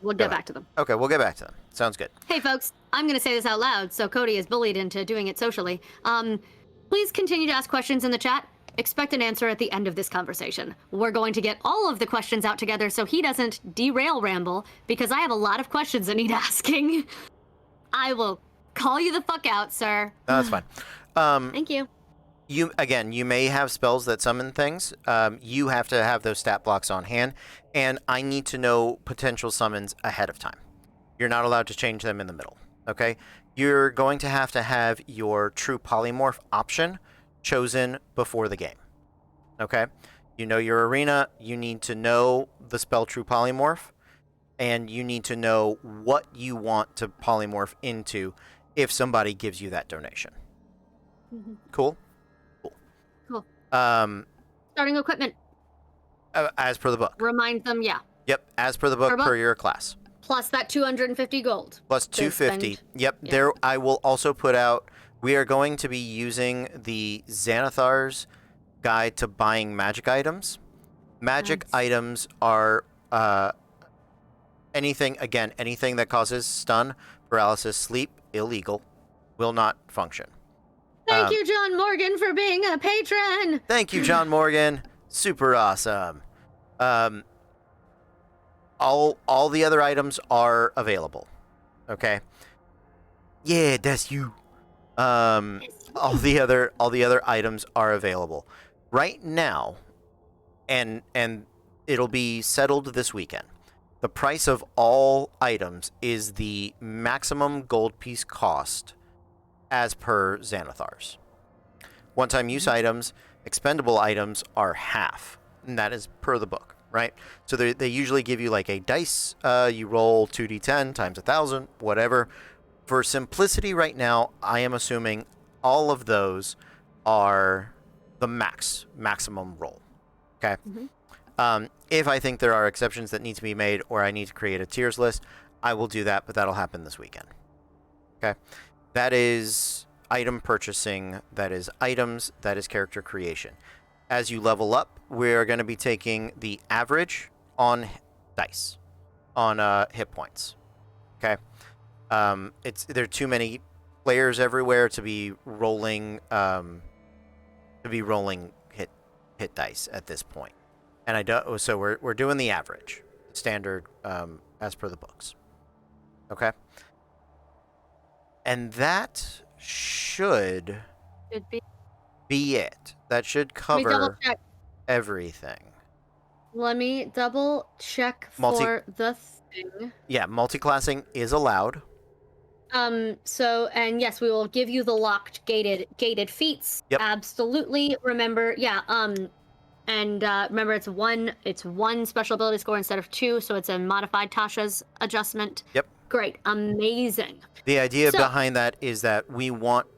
We'll get back to them. Okay, we'll get back to them. Sounds good. Hey folks, I'm gonna say this out loud, so Cody is bullied into doing it socially. Please continue to ask questions in the chat. Expect an answer at the end of this conversation. We're going to get all of the questions out together so he doesn't derail Ramble, because I have a lot of questions that need asking. I will call you the fuck out, sir. No, that's fine. Thank you. You may have spells that summon things. You have to have those stat blocks on hand, and I need to know potential summons ahead of time. You're not allowed to change them in the middle, okay? You're going to have your true polymorph option chosen before the game, okay? You know your arena, you need to know the spell true polymorph, and you need to know what you want to polymorph into if somebody gives you that donation. Cool? Cool. Starting equipment. As per the book. Remind them, Yep, as per the book, per your class. Plus that 250 gold. Plus 250. Yep. Yeah. There, I will also put out. We are going to be using the Xanathar's Guide to Buying Magic Items. Magic items are anything that causes stun, paralysis, sleep, illegal, will not function. Thank you, John Morgan, for being a patron. Thank you, John Morgan. Super awesome. All the other items are available. Okay. Yeah, that's you. All the other items are available right now, and it'll be settled this weekend. The price of all items is the maximum gold piece cost as per Xanathar's. One-time use items, expendable items are half, and that is per the book, right? So they usually give you like a dice. You roll 2d10 times 1,000, whatever. For simplicity right now, I am assuming all of those are the maximum roll. Okay? If I think there are exceptions that need to be made or I need to create a tiers list, I will do that, but that'll happen this weekend. Okay? That is item purchasing, that is items, that is character creation. As you level up, we're going to be taking the average on dice, on hit points. Okay? There are too many players everywhere to be rolling hit dice at this point. And I don't, so we're doing the average, standard, as per the books. Okay? And that should be it. That should cover everything. Let me double check for the thing. Yeah, multi-classing is allowed. So, and yes, we will give you the locked gated feats. Yep. Absolutely. Remember, yeah, and remember it's one special ability score instead of 2, so it's a modified Tasha's adjustment. Yep. Great. Amazing. The idea behind that is that we want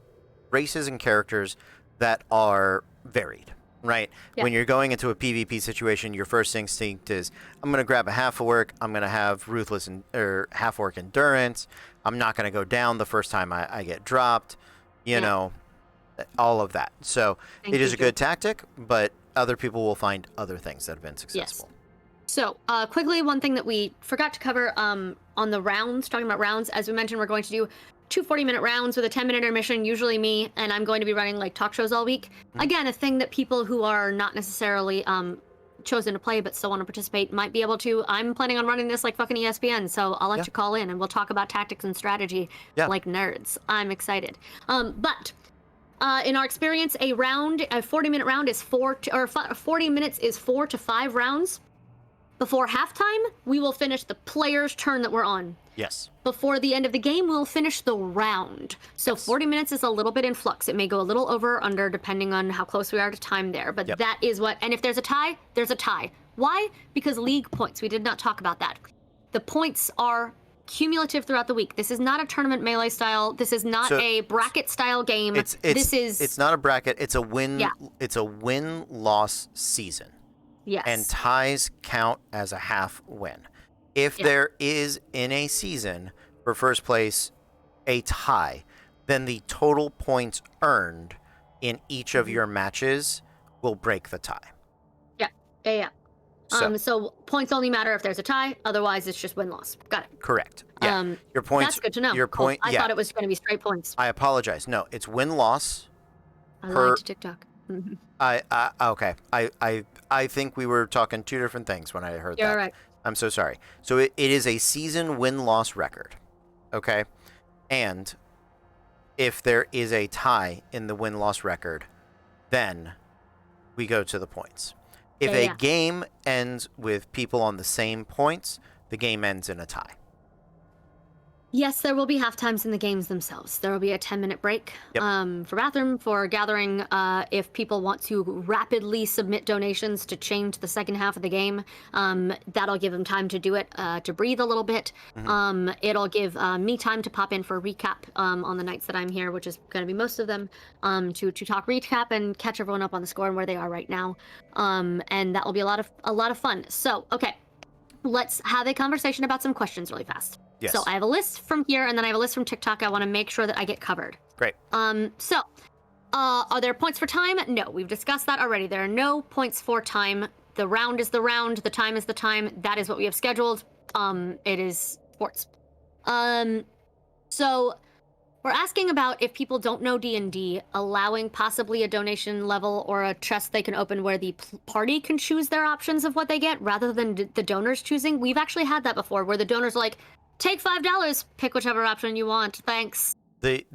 races and characters that are varied, right? Yeah. When you're going into a PvP situation, your first instinct is, I'm going to grab a half orc, I'm going to have ruthless or half orc endurance, I'm not going to go down the first time I get dropped, you know, all of that. So it is a good tactic, but other people will find other things that have been successful. Yes. So, quickly, one thing that we forgot to cover on the rounds, talking about rounds, as we mentioned, we're going to do 2 40-minute rounds with a 10-minute intermission, usually me, and I'm going to be running like talk shows all week. Again, a thing that people who are not necessarily chosen to play but still want to participate might be able to. I'm planning on running this like fucking ESPN, so I'll let you call in and we'll talk about tactics and strategy like nerds. I'm excited. But in our experience, a 40-minute round is 40 minutes is 4 to 5 rounds. Before halftime, we will finish the player's turn that we're on. Yes. Before the end of the game, we'll finish the round. So 40 minutes is a little bit in flux. It may go a little over or under depending on how close we are to time there. But that is what, and if there's a tie, there's a tie. Why? Because league points. We did not talk about that. The points are cumulative throughout the week. This is not a tournament melee style. This is not a bracket style game. It's not a bracket. It's a win. Yeah. It's a win-loss season. Yes. And ties count as a half win. If there is in a season for first place a tie, then the total points earned in each of your matches will break the tie. Yeah. So points only matter if there's a tie. Otherwise, it's just win-loss. Got it. Correct. Yeah. Your points. That's good to know. Your point. I thought it was going to be straight points. I apologize. No, it's win-loss. I lied to TikTok. Okay. I think we were talking two different things when I heard that. You're right. I'm so sorry. So it is a season win-loss record. Okay? And if there is a tie in the win-loss record, then we go to the points. If a game ends with people on the same points, the game ends in a tie. Yes, there will be half times in the games themselves. There will be a 10-minute break for bathroom, for gathering. If people want to rapidly submit donations to change the second half of the game, that'll give them time to do it, to breathe a little bit. It'll give me time to pop in for a recap on the nights that I'm here, which is going to be most of them, to talk recap and catch everyone up on the score and where they are right now. And that will be a lot of fun. So, okay. let's have a conversation about some questions really fast. Yes. So I have a list from here, and then I have a list from TikTok. I want to make sure that I get covered. Great. Are there points for time? No, we've discussed that already. There are no points for time. The round is the round. The time is the time. That is what we have scheduled. It is sports. So we're asking about, if people don't know D&D, allowing possibly a donation level or a chest they can open where the party can choose their options of what they get rather than the donors choosing. We've actually had that before, where the donors are like, take $5, pick whichever option you want, thanks. The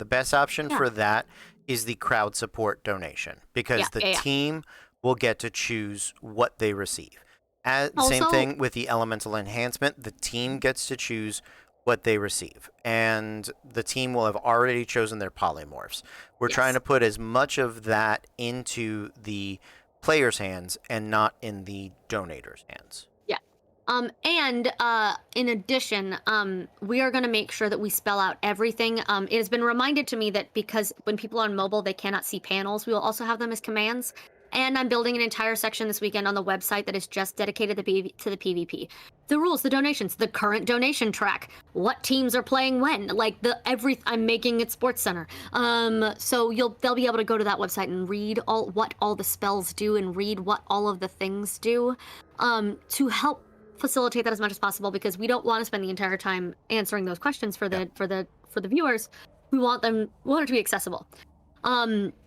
best option for that is the crowd support donation, because the team will get to choose what they receive. Same thing with the elemental enhancement. The team gets to choose what they receive, and the team will have already chosen their polymorphs. We're trying to put as much of that into the players' hands and not in the donators' hands. In addition, we are going to make sure that we spell out everything. It has been reminded to me that because when people are on mobile, they cannot see panels, we will also have them as commands. And I'm building an entire section this weekend on the website that is just dedicated to the PvP. The rules, the donations, the current donation track, what teams are playing when, I'm making it Sports Center. So they'll be able to go to that website and read what all the spells do and read what all of the things do, to help facilitate that as much as possible, because we don't want to spend the entire time answering those questions for the viewers. We want it to be accessible.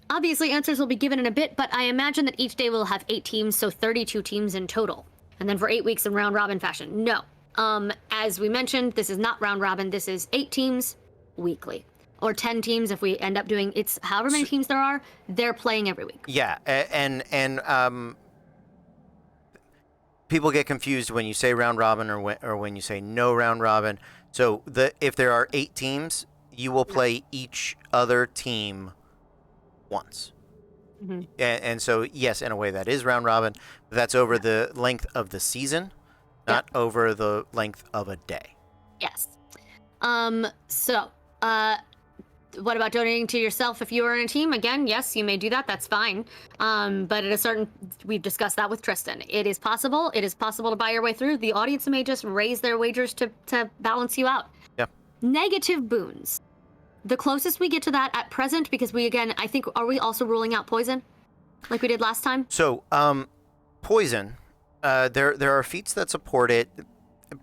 Obviously, answers will be given in a bit, but I imagine that each day we'll have 8 teams, so 32 teams in total. And then for 8 weeks in round-robin fashion. No. As we mentioned, this is not round-robin. This is 8 teams weekly. Or 10 teams if we end up doing... It's however many teams there are, they're playing every week. Yeah, and people get confused when you say round-robin or when you say no round-robin. So if there are 8 teams, you will play each other team once. Mm-hmm. And so, yes, in a way that is round robin, but that's over the length of the season, not over the length of a day. Yes. What about donating to yourself if you are in a team? Again, yes, you may do that. That's fine. But we've discussed that with Tristan. It is possible. It is possible to buy your way through. The audience may just raise their wagers to balance you out. Yeah. Negative boons. The closest we get to that at present, because I think, are we also ruling out poison, like we did last time? So, poison, there are feats that support it.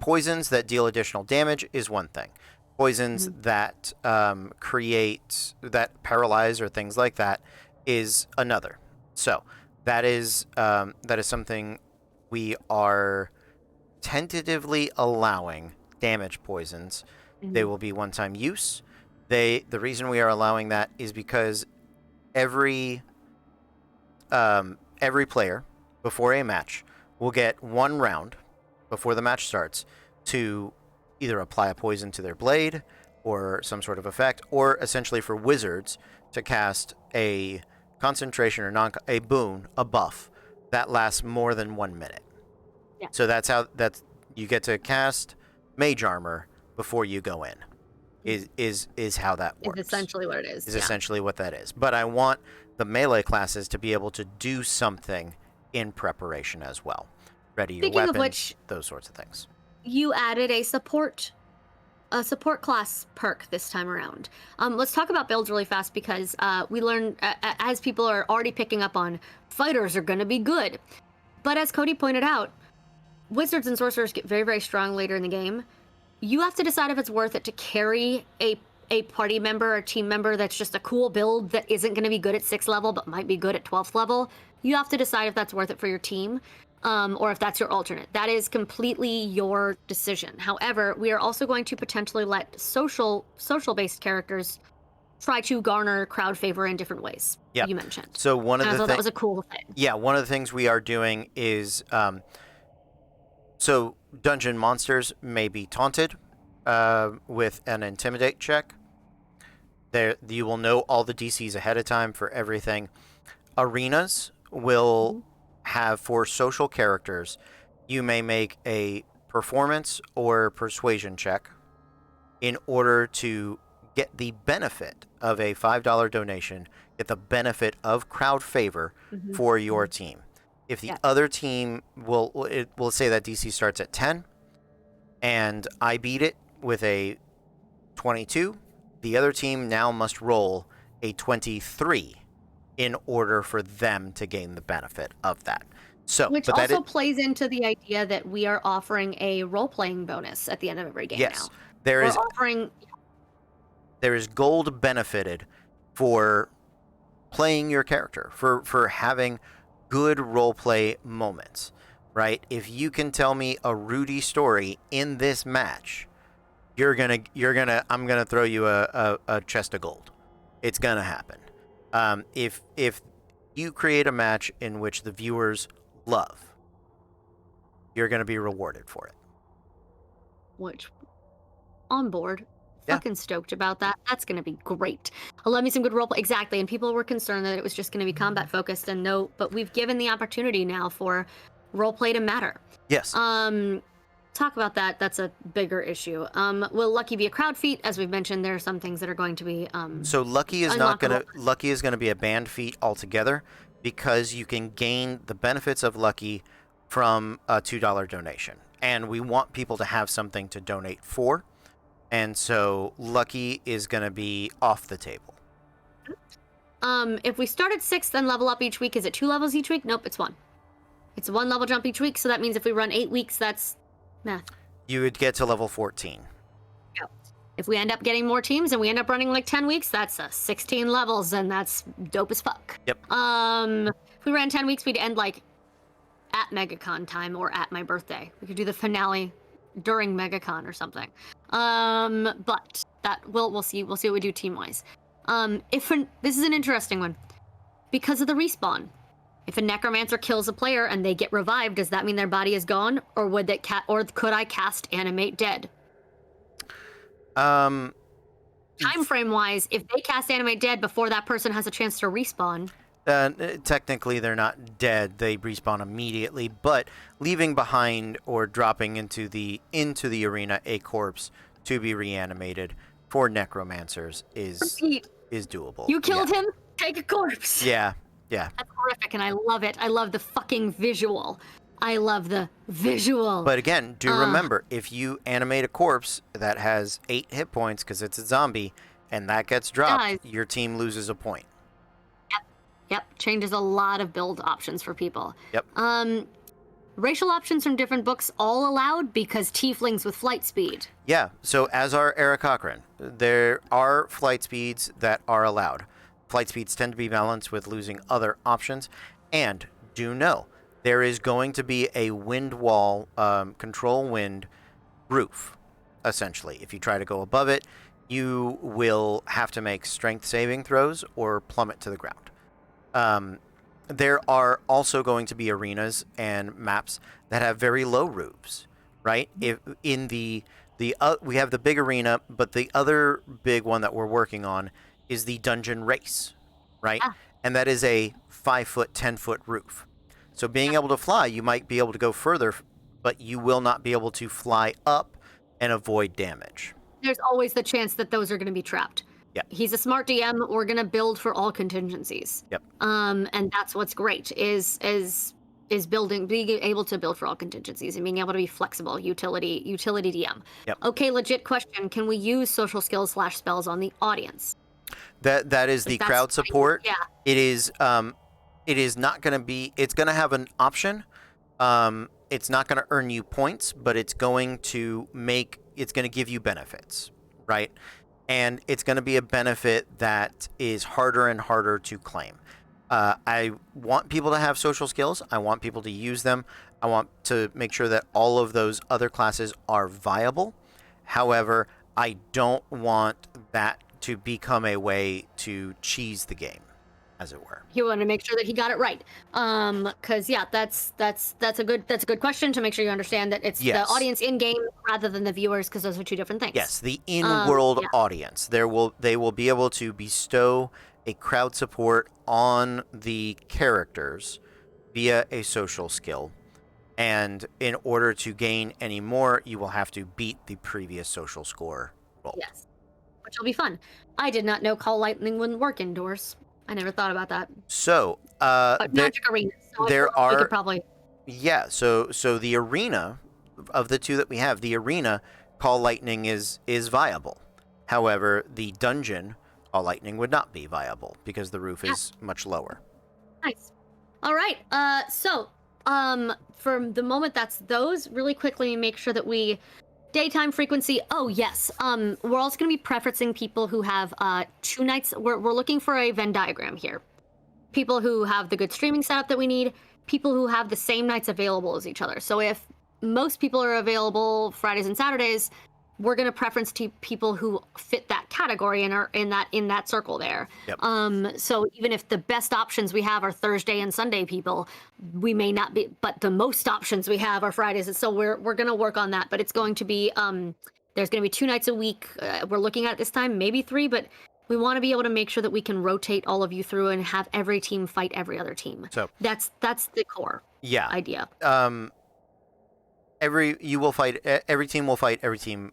Poisons that deal additional damage is one thing. Poisons that that paralyze or things like that is another. So, that is something we are tentatively allowing. Damage poisons. Mm-hmm. They will be one-time use. The reason we are allowing that is because every player before a match will get 1 round before the match starts to either apply a poison to their blade or some sort of effect, or essentially for wizards to cast a concentration or a boon, a buff that lasts more than 1 minute. Yeah. So that's you get to cast mage armor before you go in. Is how that works. It's essentially what it is. Is essentially what that is. But I want the melee classes to be able to do something in preparation as well. Ready your weapons, of which, those sorts of things. You added a support class perk this time around. Let's talk about builds really fast, because we learned, as people are already picking up on, fighters are going to be good. But as Cody pointed out, wizards and sorcerers get very, very strong later in the game. You have to decide if it's worth it to carry a party member or team member that's just a cool build that isn't going to be good at 6th level but might be good at 12th level. You have to decide if that's worth it for your team, or if that's your alternate. That is completely your decision. However, we are also going to potentially let social-based characters try to garner crowd favor in different ways. Yeah, you mentioned. So one of the things that was a cool thing. Yeah, one of the things we are doing is so dungeon monsters may be taunted with an intimidate check. There, you will know all the DCs ahead of time for everything. Arenas will have, for social characters, you may make a performance or persuasion check in order to get the benefit of a $5 donation, get the benefit of crowd favor for your team. If the Yeah. other team will say that DC starts at 10, and I beat it with a 22, the other team now must roll a 23 in order for them to gain the benefit of that. So, Which but also plays into the idea that we are offering a role-playing bonus at the end of every game yes, now. there We're is offering there is gold benefited for playing your character, for having good role play moments, right? If you can tell me a Rudy story in this match, I'm gonna throw you a chest of gold. It's gonna happen. If you create a match in which the viewers love, you're gonna be rewarded for it. which on board. Yeah. Fucking stoked about that. That's gonna be great. I love me some good roleplay. Exactly. And people were concerned that it was just gonna be combat focused, and no, but we've given the opportunity now for roleplay to matter. Yes. Talk about that. That's a bigger issue. Will Lucky be a crowd feat? As we've mentioned, there are some things that are going to be So Lucky is gonna be a banned feat altogether, because you can gain the benefits of Lucky from a $2 donation, and we want people to have something to donate for, and so Lucky is gonna be off the table. If we start at 6, then level up each week, is it 2 levels each week? Nope, it's 1. It's a 1 level jump each week, so that means if we run 8 weeks, that's math. You would get to level 14. Yep. If we end up getting more teams and we end up running like 10 weeks, that's 16 levels, and that's dope as fuck. Yep. If we ran 10 weeks, we'd end like at MegaCon time or at my birthday. We could do the finale during MegaCon or something. But that we'll see. We'll see what we do team wise. This is an interesting one because of the respawn. If a Necromancer kills a player and they get revived, does that mean their body is gone, or could I cast Animate Dead? Time frame wise, if they cast Animate Dead before that person has a chance to respawn. Technically, they're not dead; they respawn immediately. But leaving behind or dropping into the arena a corpse to be reanimated for Necromancers is doable. You killed him. Take a corpse. Yeah. Yeah. That's horrific, and I love it. I love the fucking visual. I love the visual. But again, do remember, if you animate a corpse that has 8 hit points because it's a zombie, and that gets dropped, your team loses a point. Yep. Changes a lot of build options for people. Yep. Racial options from different books all allowed because tieflings with flight speed. Yeah. So as are Eric Cochran, there are flight speeds that are allowed. Flight speeds tend to be balanced with losing other options. And do know, there is going to be a wind wall, control wind roof, essentially. If you try to go above it, you will have to make strength saving throws or plummet to the ground. There are also going to be arenas and maps that have very low roofs, right? If in we have the big arena, but the other big one that we're working on is the dungeon race, right? And that is a 5-foot, 10-foot roof. So being able to fly, you might be able to go further, but you will not be able to fly up and avoid damage. There's always the chance that those are going to be trapped. Yeah. He's a smart DM. We're going to build for all contingencies. Yep. And that's what's great is being able to build for all contingencies and being able to be flexible. Utility DM. Yep. Okay, legit question. Can we use social skills / spells on the audience? That is the crowd support. Yeah. It is not going to be. It's going to have an option. It's not going to earn you points, but it's going to give you benefits, right? And it's going to be a benefit that is harder and harder to claim. I want people to have social skills. I want people to use them. I want to make sure that all of those other classes are viable. However, I don't want that to become a way to cheese the game, as it were. He wanted to make sure that he got it right. Because that's a good question to make sure you understand that it's the audience in game rather than the viewers, because those are two different things. Yes, the in-world audience. They will be able to bestow a crowd support on the characters via a social skill. And in order to gain any more, you will have to beat the previous social score roll. Yes, which will be fun. I did not know Call Lightning wouldn't work indoors. I never thought about that. So, But Magic Arena. So there we are could probably. Yeah, so the arena of the two that we have, the arena Call Lightning is viable. However, the dungeon Call Lightning would not be viable because the roof is much lower. Nice. All right. So, for the moment that's those, really quickly make sure that we daytime frequency. Oh yes. We're also going to be preferencing people who have 2 nights. We're looking for a Venn diagram here. People who have the good streaming setup that we need. People who have the same nights available as each other. So if most people are available Fridays and Saturdays, we're going to preference to people who fit that category and are in that circle there. Yep. So even if the best options we have are Thursday and Sunday people, we may not be, but the most options we have are Fridays. And so we're going to work on that, but it's going to be, there's going to be 2 nights a week. We're looking at this time, maybe 3, but we want to be able to make sure that we can rotate all of you through and have every team fight every other team. So that's the core idea. Every team will fight every team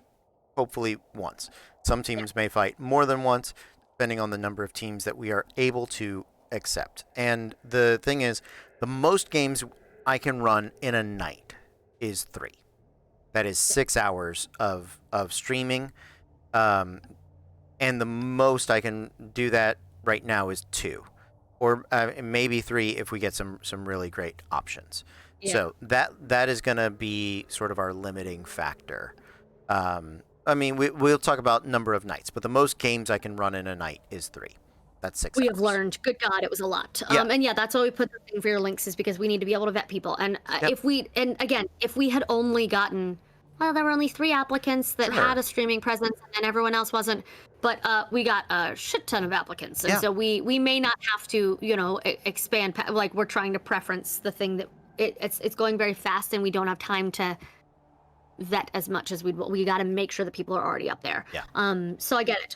hopefully once. Some teams may fight more than once, depending on the number of teams that we are able to accept. And the thing is, the most games I can run in a night is 3. That is 6 hours of streaming. And the most I can do that right now is 2. Or maybe 3 if we get some really great options. Yeah. So that is going to be sort of our limiting factor. I mean, we'll talk about number of nights, but the most games I can run in a night is 3. That's 6 We hours. have learned. Good God, it was a lot. Yeah. And yeah, that's why we put the thing for your links, is because we need to be able to vet people. And if we had only gotten, well, there were only 3 applicants that had a streaming presence, and everyone else wasn't. But we got a shit ton of applicants, and so we may not have to, expand. Like, we're trying to preference the thing that it's going very fast, and we don't have time to vet as much as we got to make sure that people are already up there. Yeah. So I get it.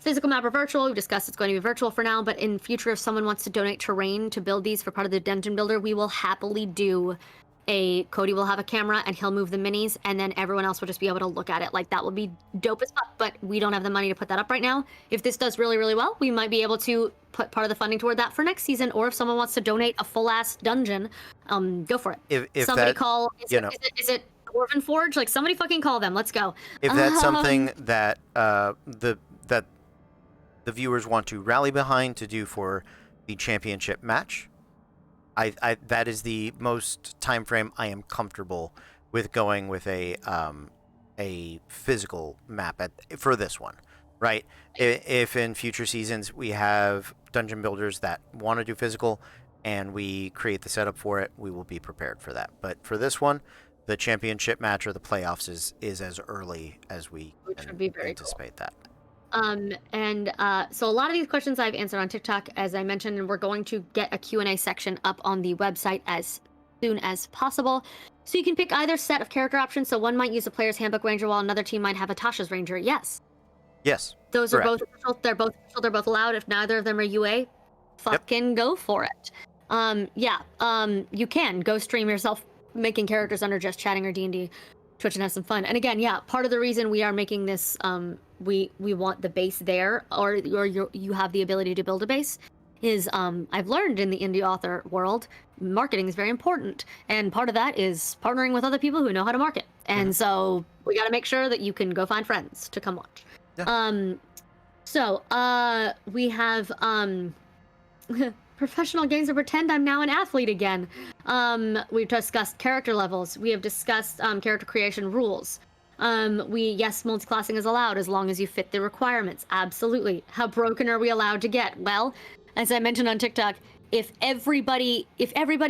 Physical map or virtual, we've discussed it's going to be virtual for now, but in future, if someone wants to donate terrain to build these for part of the dungeon builder, we will happily do Cody will have a camera and he'll move the minis, and then everyone else will just be able to look at it. Like, that will be dope as fuck, but we don't have the money to put that up right now. If this does really, really well, we might be able to put part of the funding toward that for next season, or if someone wants to donate a full-ass dungeon, go for it. If somebody that, call, is it Dwarven Forge? Like, somebody fucking call them. Let's go. If that's something that the viewers want to rally behind to do for the championship match, I that is the most time frame I am comfortable with going with a physical map for this one, right? If in future seasons we have dungeon builders that want to do physical and we create the setup for it, we will be prepared for that. But for this one, the championship match or the playoffs is as early as we anticipate that. So a lot of these questions I've answered on TikTok, as I mentioned, and we're going to get a Q&A section up on the website as soon as possible. So you can pick either set of character options. So one might use a player's handbook ranger while another team might have a Tasha's ranger. Yes. Those correct. are both official. They're both official. They're both allowed. If neither of them are UA, fucking go for it. You can go stream yourself making characters under Just Chatting or D&D Twitch and have some fun. And again, part of the reason we are making this, we want the base there, or you have the ability to build a base, is I've learned in the indie author world, marketing is very important, and part of that is partnering with other people who know how to market. And so we got to make sure that you can go find friends to come watch. We have professional games to pretend I'm now an athlete again. We've discussed character levels. We have discussed character creation rules. Multi-classing is allowed as long as you fit the requirements. Absolutely. How broken are we allowed to get? Well, as I mentioned on TikTok, if everybody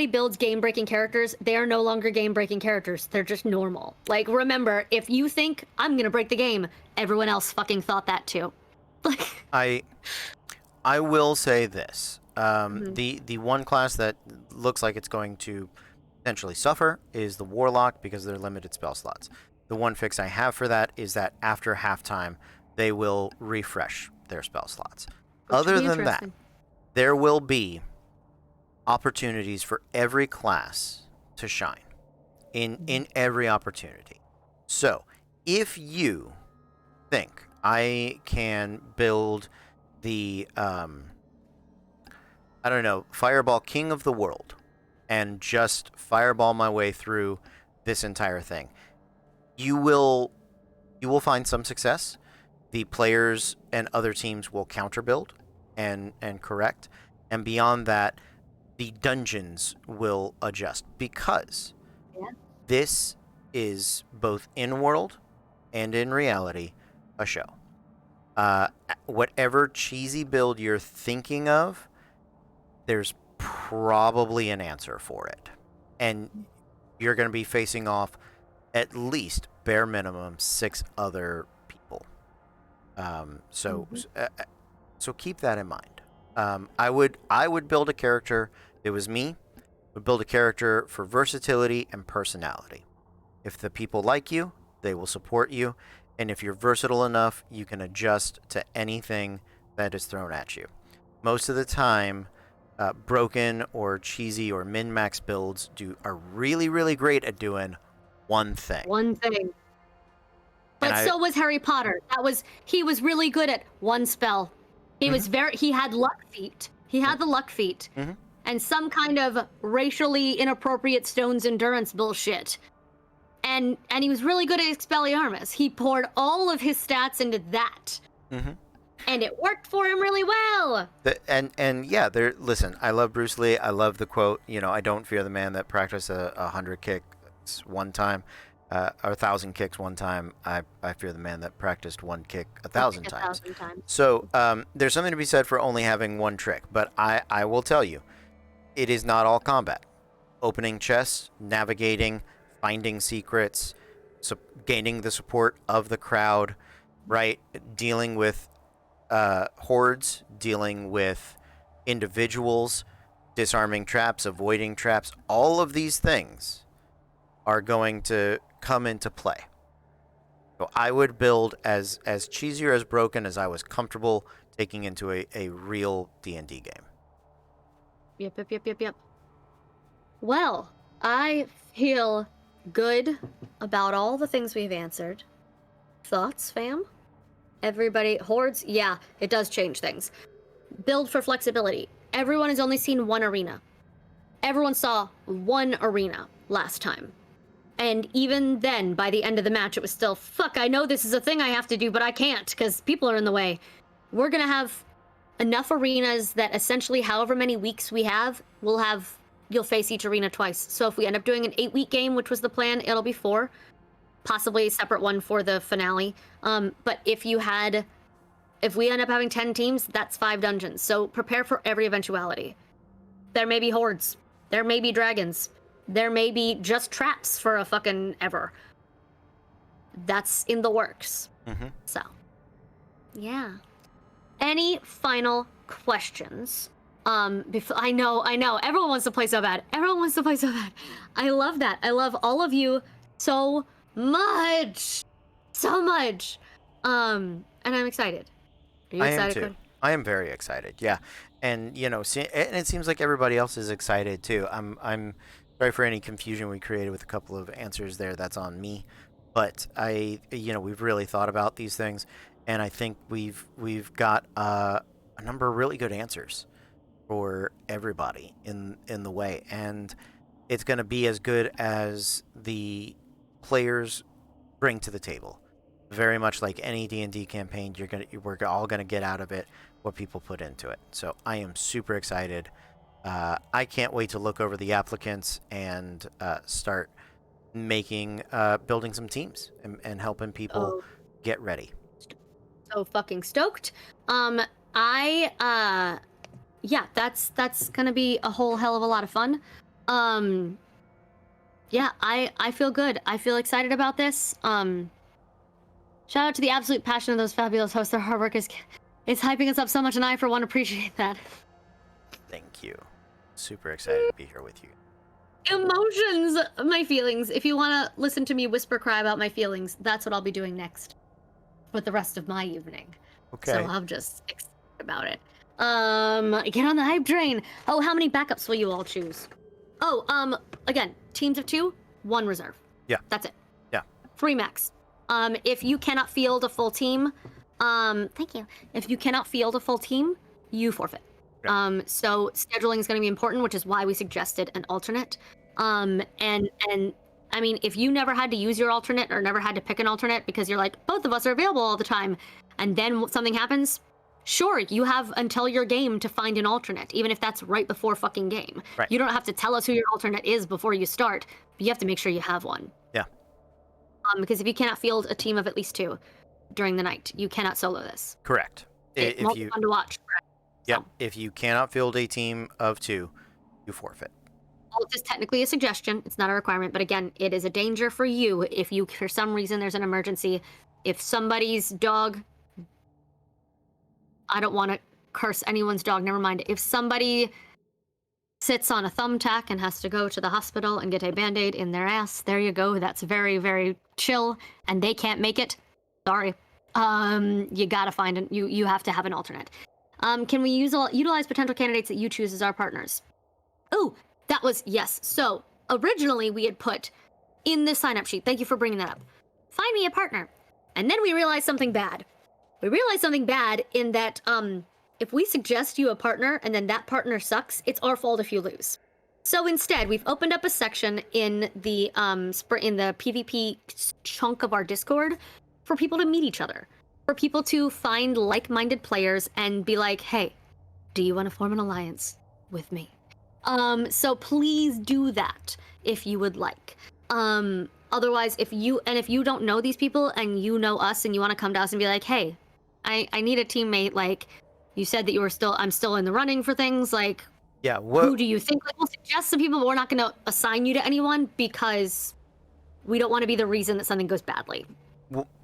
builds game-breaking characters, they are no longer game-breaking characters. They're just normal. Like, remember, if you think I'm gonna break the game, everyone else fucking thought that too. I will say this. The one class that looks like it's going to potentially suffer is the Warlock because of their limited spell slots. The one fix I have for that is that after halftime, they will refresh their spell slots. Other than that, there will be opportunities for every class to shine in every opportunity. So if you think I can build the I don't know, Fireball King of the World and just fireball my way through this entire thing. You will find some success. The players and other teams will counter build and correct. And beyond that, the dungeons will adjust because this is both in world and in reality a show. Whatever cheesy build you're thinking of, there's probably an answer for it. And you're going to be facing off at least bare minimum 6 other people. So keep that in mind. I would build a character that was me, would build a character for versatility and personality. If the people like you, they will support you. And if you're versatile enough, you can adjust to anything that is thrown at you. Most of the time, broken or cheesy or min-max builds are really, really great at doing one thing. One thing. But so was Harry Potter. He was really good at one spell. He was he had luck feat. He had the luck feat. And some kind of racially inappropriate Stone's Endurance bullshit. And he was really good at Expelliarmus. He poured all of his stats into that. And it worked for him really well. Listen, I love Bruce Lee. I love the quote, I don't fear the man that practiced 100 kicks one time, or 1,000 kicks one time. I fear the man that practiced one kick 1,000 times. So there's something to be said for only having one trick. But I will tell you, it is not all combat. Opening chests, navigating, finding secrets, gaining the support of the crowd, right? Dealing with hordes, dealing with individuals, disarming traps, avoiding traps. All of these things are going to come into play. So I would build as cheesy or as broken as I was comfortable taking into a real D&D game. Yep. Well, I feel good about all the things we've answered. Thoughts, fam? Everybody, hordes, yeah, it does change things. Build for flexibility. Everyone has only seen one arena. Everyone saw one arena last time. And even then, by the end of the match, it was still, fuck, I know this is a thing I have to do, but I can't, because people are in the way. We're gonna have enough arenas that essentially however many weeks we have, you'll face each arena twice. So if we end up doing an 8-week game, which was the plan, it'll be 4. Possibly a separate one for the finale. But if we end up having 10 teams, that's 5 dungeons. So prepare for every eventuality. There may be hordes. There may be dragons. There may be just traps for a fucking ever. That's in the works. So, yeah. Any final questions? I know. Everyone wants to play so bad. I love that. I love all of you so much. And I'm excited. Are you excited? I am too. I am very excited. Yeah. And and it seems like everybody else is excited too. I'm sorry for any confusion we created with a couple of answers there. That's on me. But we've really thought about these things, and I think we've got a number of really good answers for everybody in the way, and it's going to be as good as the players bring to the table. Very much like any D&D campaign, we're all going to get out of it what people put into it. So I am super excited. I can't wait to look over the applicants and start building some teams and helping people get ready. So fucking stoked. That's gonna be a whole hell of a lot of fun. I feel good. I feel excited about this. Shout out to the absolute passion of those fabulous hosts. Their hard work is hyping us up so much, and I, for one, appreciate that. Thank you. Super excited to be here with you. Emotions, my feelings. If you want to listen to me whisper cry about my feelings, that's what I'll be doing next with the rest of my evening. Okay. So I'm just excited about it. Get on the hype train. Oh, how many backups will you all choose? Oh, again, teams of 2, 1 reserve. Yeah. That's it. Yeah. 3 max. If you cannot field a full team, thank you. If you cannot field a full team, you forfeit. So scheduling is going to be important, which is why we suggested an alternate. And I mean, if you never had to use your alternate or never had to pick an alternate because you're like, both of us are available all the time, and then something happens, sure, you have until your game to find an alternate, even if that's right before fucking game. Right. You don't have to tell us who your alternate is before you start, but you have to make sure you have one. Yeah. Because if you cannot field a team of at least 2 during the night, you cannot solo this. Correct. It won't be fun to watch. Yeah. If you cannot field a team of 2, you forfeit. Alt is technically a suggestion. It's not a requirement, but again, it is a danger for you if you, for some reason, there's an emergency. If somebody's dog, I don't want to curse anyone's dog, never mind. If somebody sits on a thumbtack and has to go to the hospital and get a Band-Aid in their ass, there you go. That's very, very chill, and they can't make it. Sorry. You gotta find you have to have an alternate. Can we utilize potential candidates that you choose as our partners? Oh, that was, yes. So originally we had put in the sign-up sheet, thank you for bringing that up, find me a partner. And then we realized something bad. We realized something bad in that if we suggest you a partner and then that partner sucks, it's our fault if you lose. So instead, we've opened up a section in the PvP chunk of our Discord for people to meet each other, for people to find like-minded players and be like, hey, do you want to form an alliance with me? So please do that if you would like. Otherwise, if you don't know these people and you know us and you want to come to us and be like, hey, I need a teammate, like, you said that I'm still in the running for things, like, yeah, who do you think? Like, we'll suggest some people, but we're not going to assign you to anyone because we don't want to be the reason that something goes badly.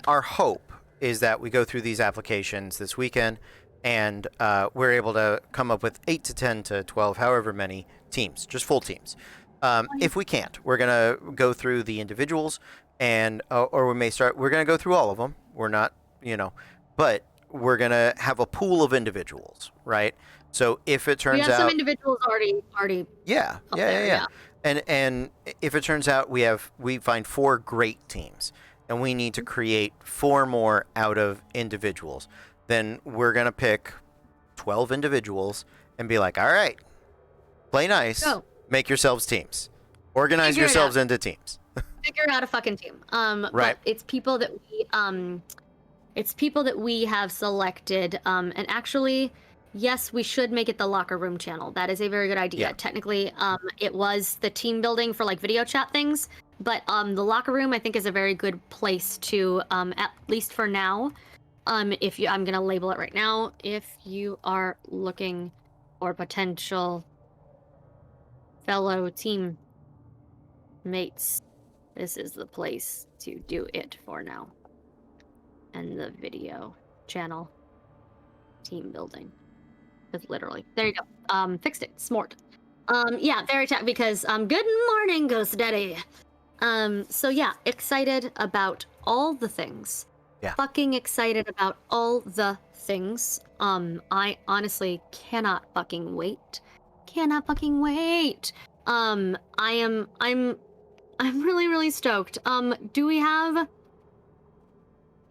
Our hope is that we go through these applications this weekend and we're able to come up with 8 to 10 to 12, however many teams, just full teams. If we can't, we're going to go through the individuals and, or we're going to go through all of them. We're not, but we're going to have a pool of individuals, right? So if it turns out... We have some individuals already Yeah. And if it turns out we find 4 great teams and we need to create 4 more out of individuals, then we're going to pick 12 individuals and be like, all right, play nice, make yourselves teams, organize yourselves into teams. Figure out a fucking team. Right. But it's people that we have selected, and actually, yes, we should make it the locker room channel. That is a very good idea. Yeah. Technically, it was the team building for like video chat things, but the locker room I think is a very good place to, at least for now. I'm gonna label it right now. If you are looking for potential fellow team mates, this is the place to do it for now. And the video channel team building. Because literally, there you go. Fixed it. Smart. Yeah, very because good morning, Ghost Daddy. So yeah, excited about all the things. Yeah. Fucking excited about all the things. I honestly cannot fucking wait. I'm really, really stoked. Do we have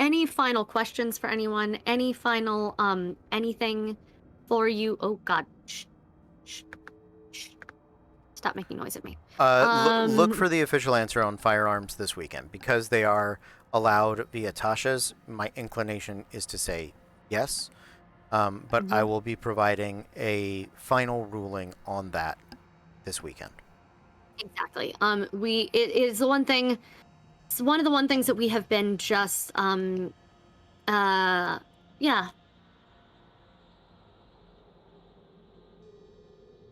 any final questions for anyone? Any final anything for you? Oh God. Shh. Stop making noise at me. Look for the official answer on firearms this weekend. Because they are allowed via Tasha's, my inclination is to say yes. But I will be providing a final ruling on that this weekend. Exactly. It is the one thing. It's one of the things that we have been just yeah.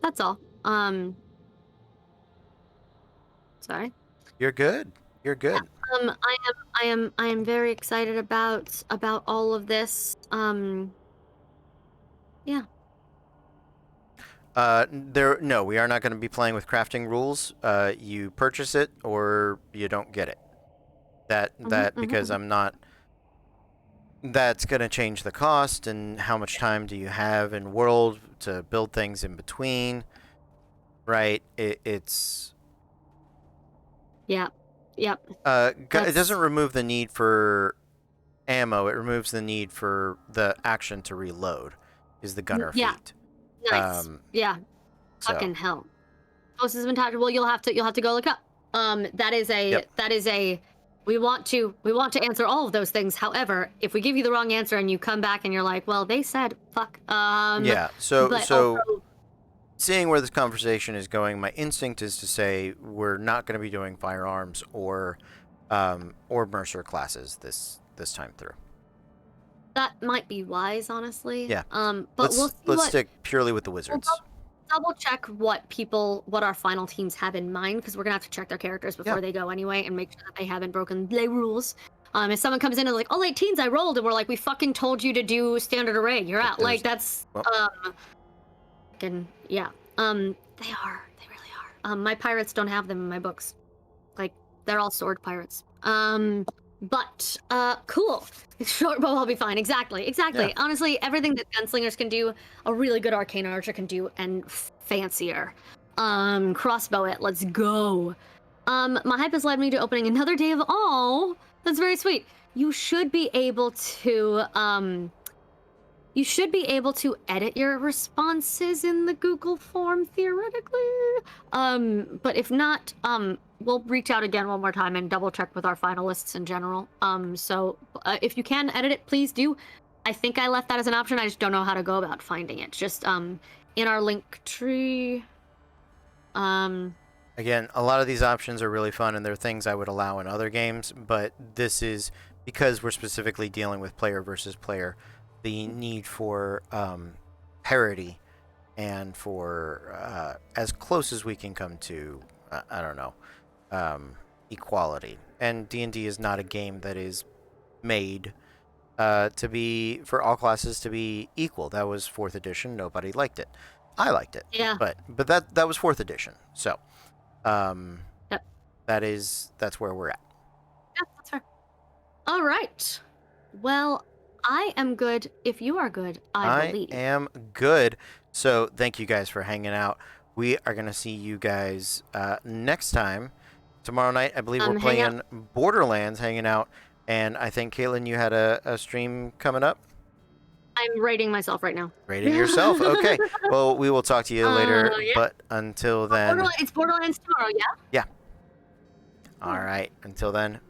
That's all. Sorry. You're good. I am very excited about all of this. Yeah. No, we are not going to be playing with crafting rules. You purchase it or you don't get it. Because I'm not. That's going to change the cost and how much time do you have in world to build things in between, right? It's. Yeah. Yep. It doesn't remove the need for ammo. It removes the need for the action to reload. Is the gunner feat. Nice. Yeah. So. Fucking hell. Post has been tagged. Well, you'll have to go look up. That is a we want to answer all of those things. However, if we give you the wrong answer and you come back and you're like, well, they said fuck. Yeah. So also, seeing where this conversation is going, my instinct is to say we're not going to be doing firearms or Mercer classes this time through. that might be wise, honestly. Yeah. But let's stick purely with the wizards. Double check what our final teams have in mind, because we're gonna have to check their characters before they go anyway, and make sure that they haven't broken the rules. If someone comes in and like, oh, 18s, I rolled, and we're like, we fucking told you to do standard array, you're out. Like that's yeah. They really are. My pirates don't have them in my books. Like they're all sword pirates. But cool. Short bow will be fine. Exactly. Yeah. Honestly, everything that gunslingers can do, a really good arcane archer can do, and fancier. Crossbow it. Let's go. My hype has led me to opening another day of all. That's very sweet. You should be able to edit your responses in the Google form theoretically. But if not, we'll reach out again one more time and double check with our finalists in general. So if you can edit it, please do. I think I left that as an option. I just don't know how to go about finding it. Just in our link tree. Again, a lot of these options are really fun, and they're things I would allow in other games, but this is because we're specifically dealing with player versus player. The need for parity and for as close as we can come to, equality. And D&D is not a game that is made to be for all classes to be equal. That was 4th edition. Nobody liked it. I liked it. Yeah. But that was 4th edition. So yep. that's where we're at. Yeah, that's fair. All right. Well, I am good. If you are good, I believe. I am good. So thank you guys for hanging out. We are going to see you guys next time. Tomorrow night, I believe we're playing Borderlands, hanging out. And I think, Caitlin, you had a stream coming up? I'm rating myself right now. Rating yourself? Okay. Well, we will talk to you later. Yeah. But until then... It's Borderlands tomorrow, yeah? Yeah. All right. Until then,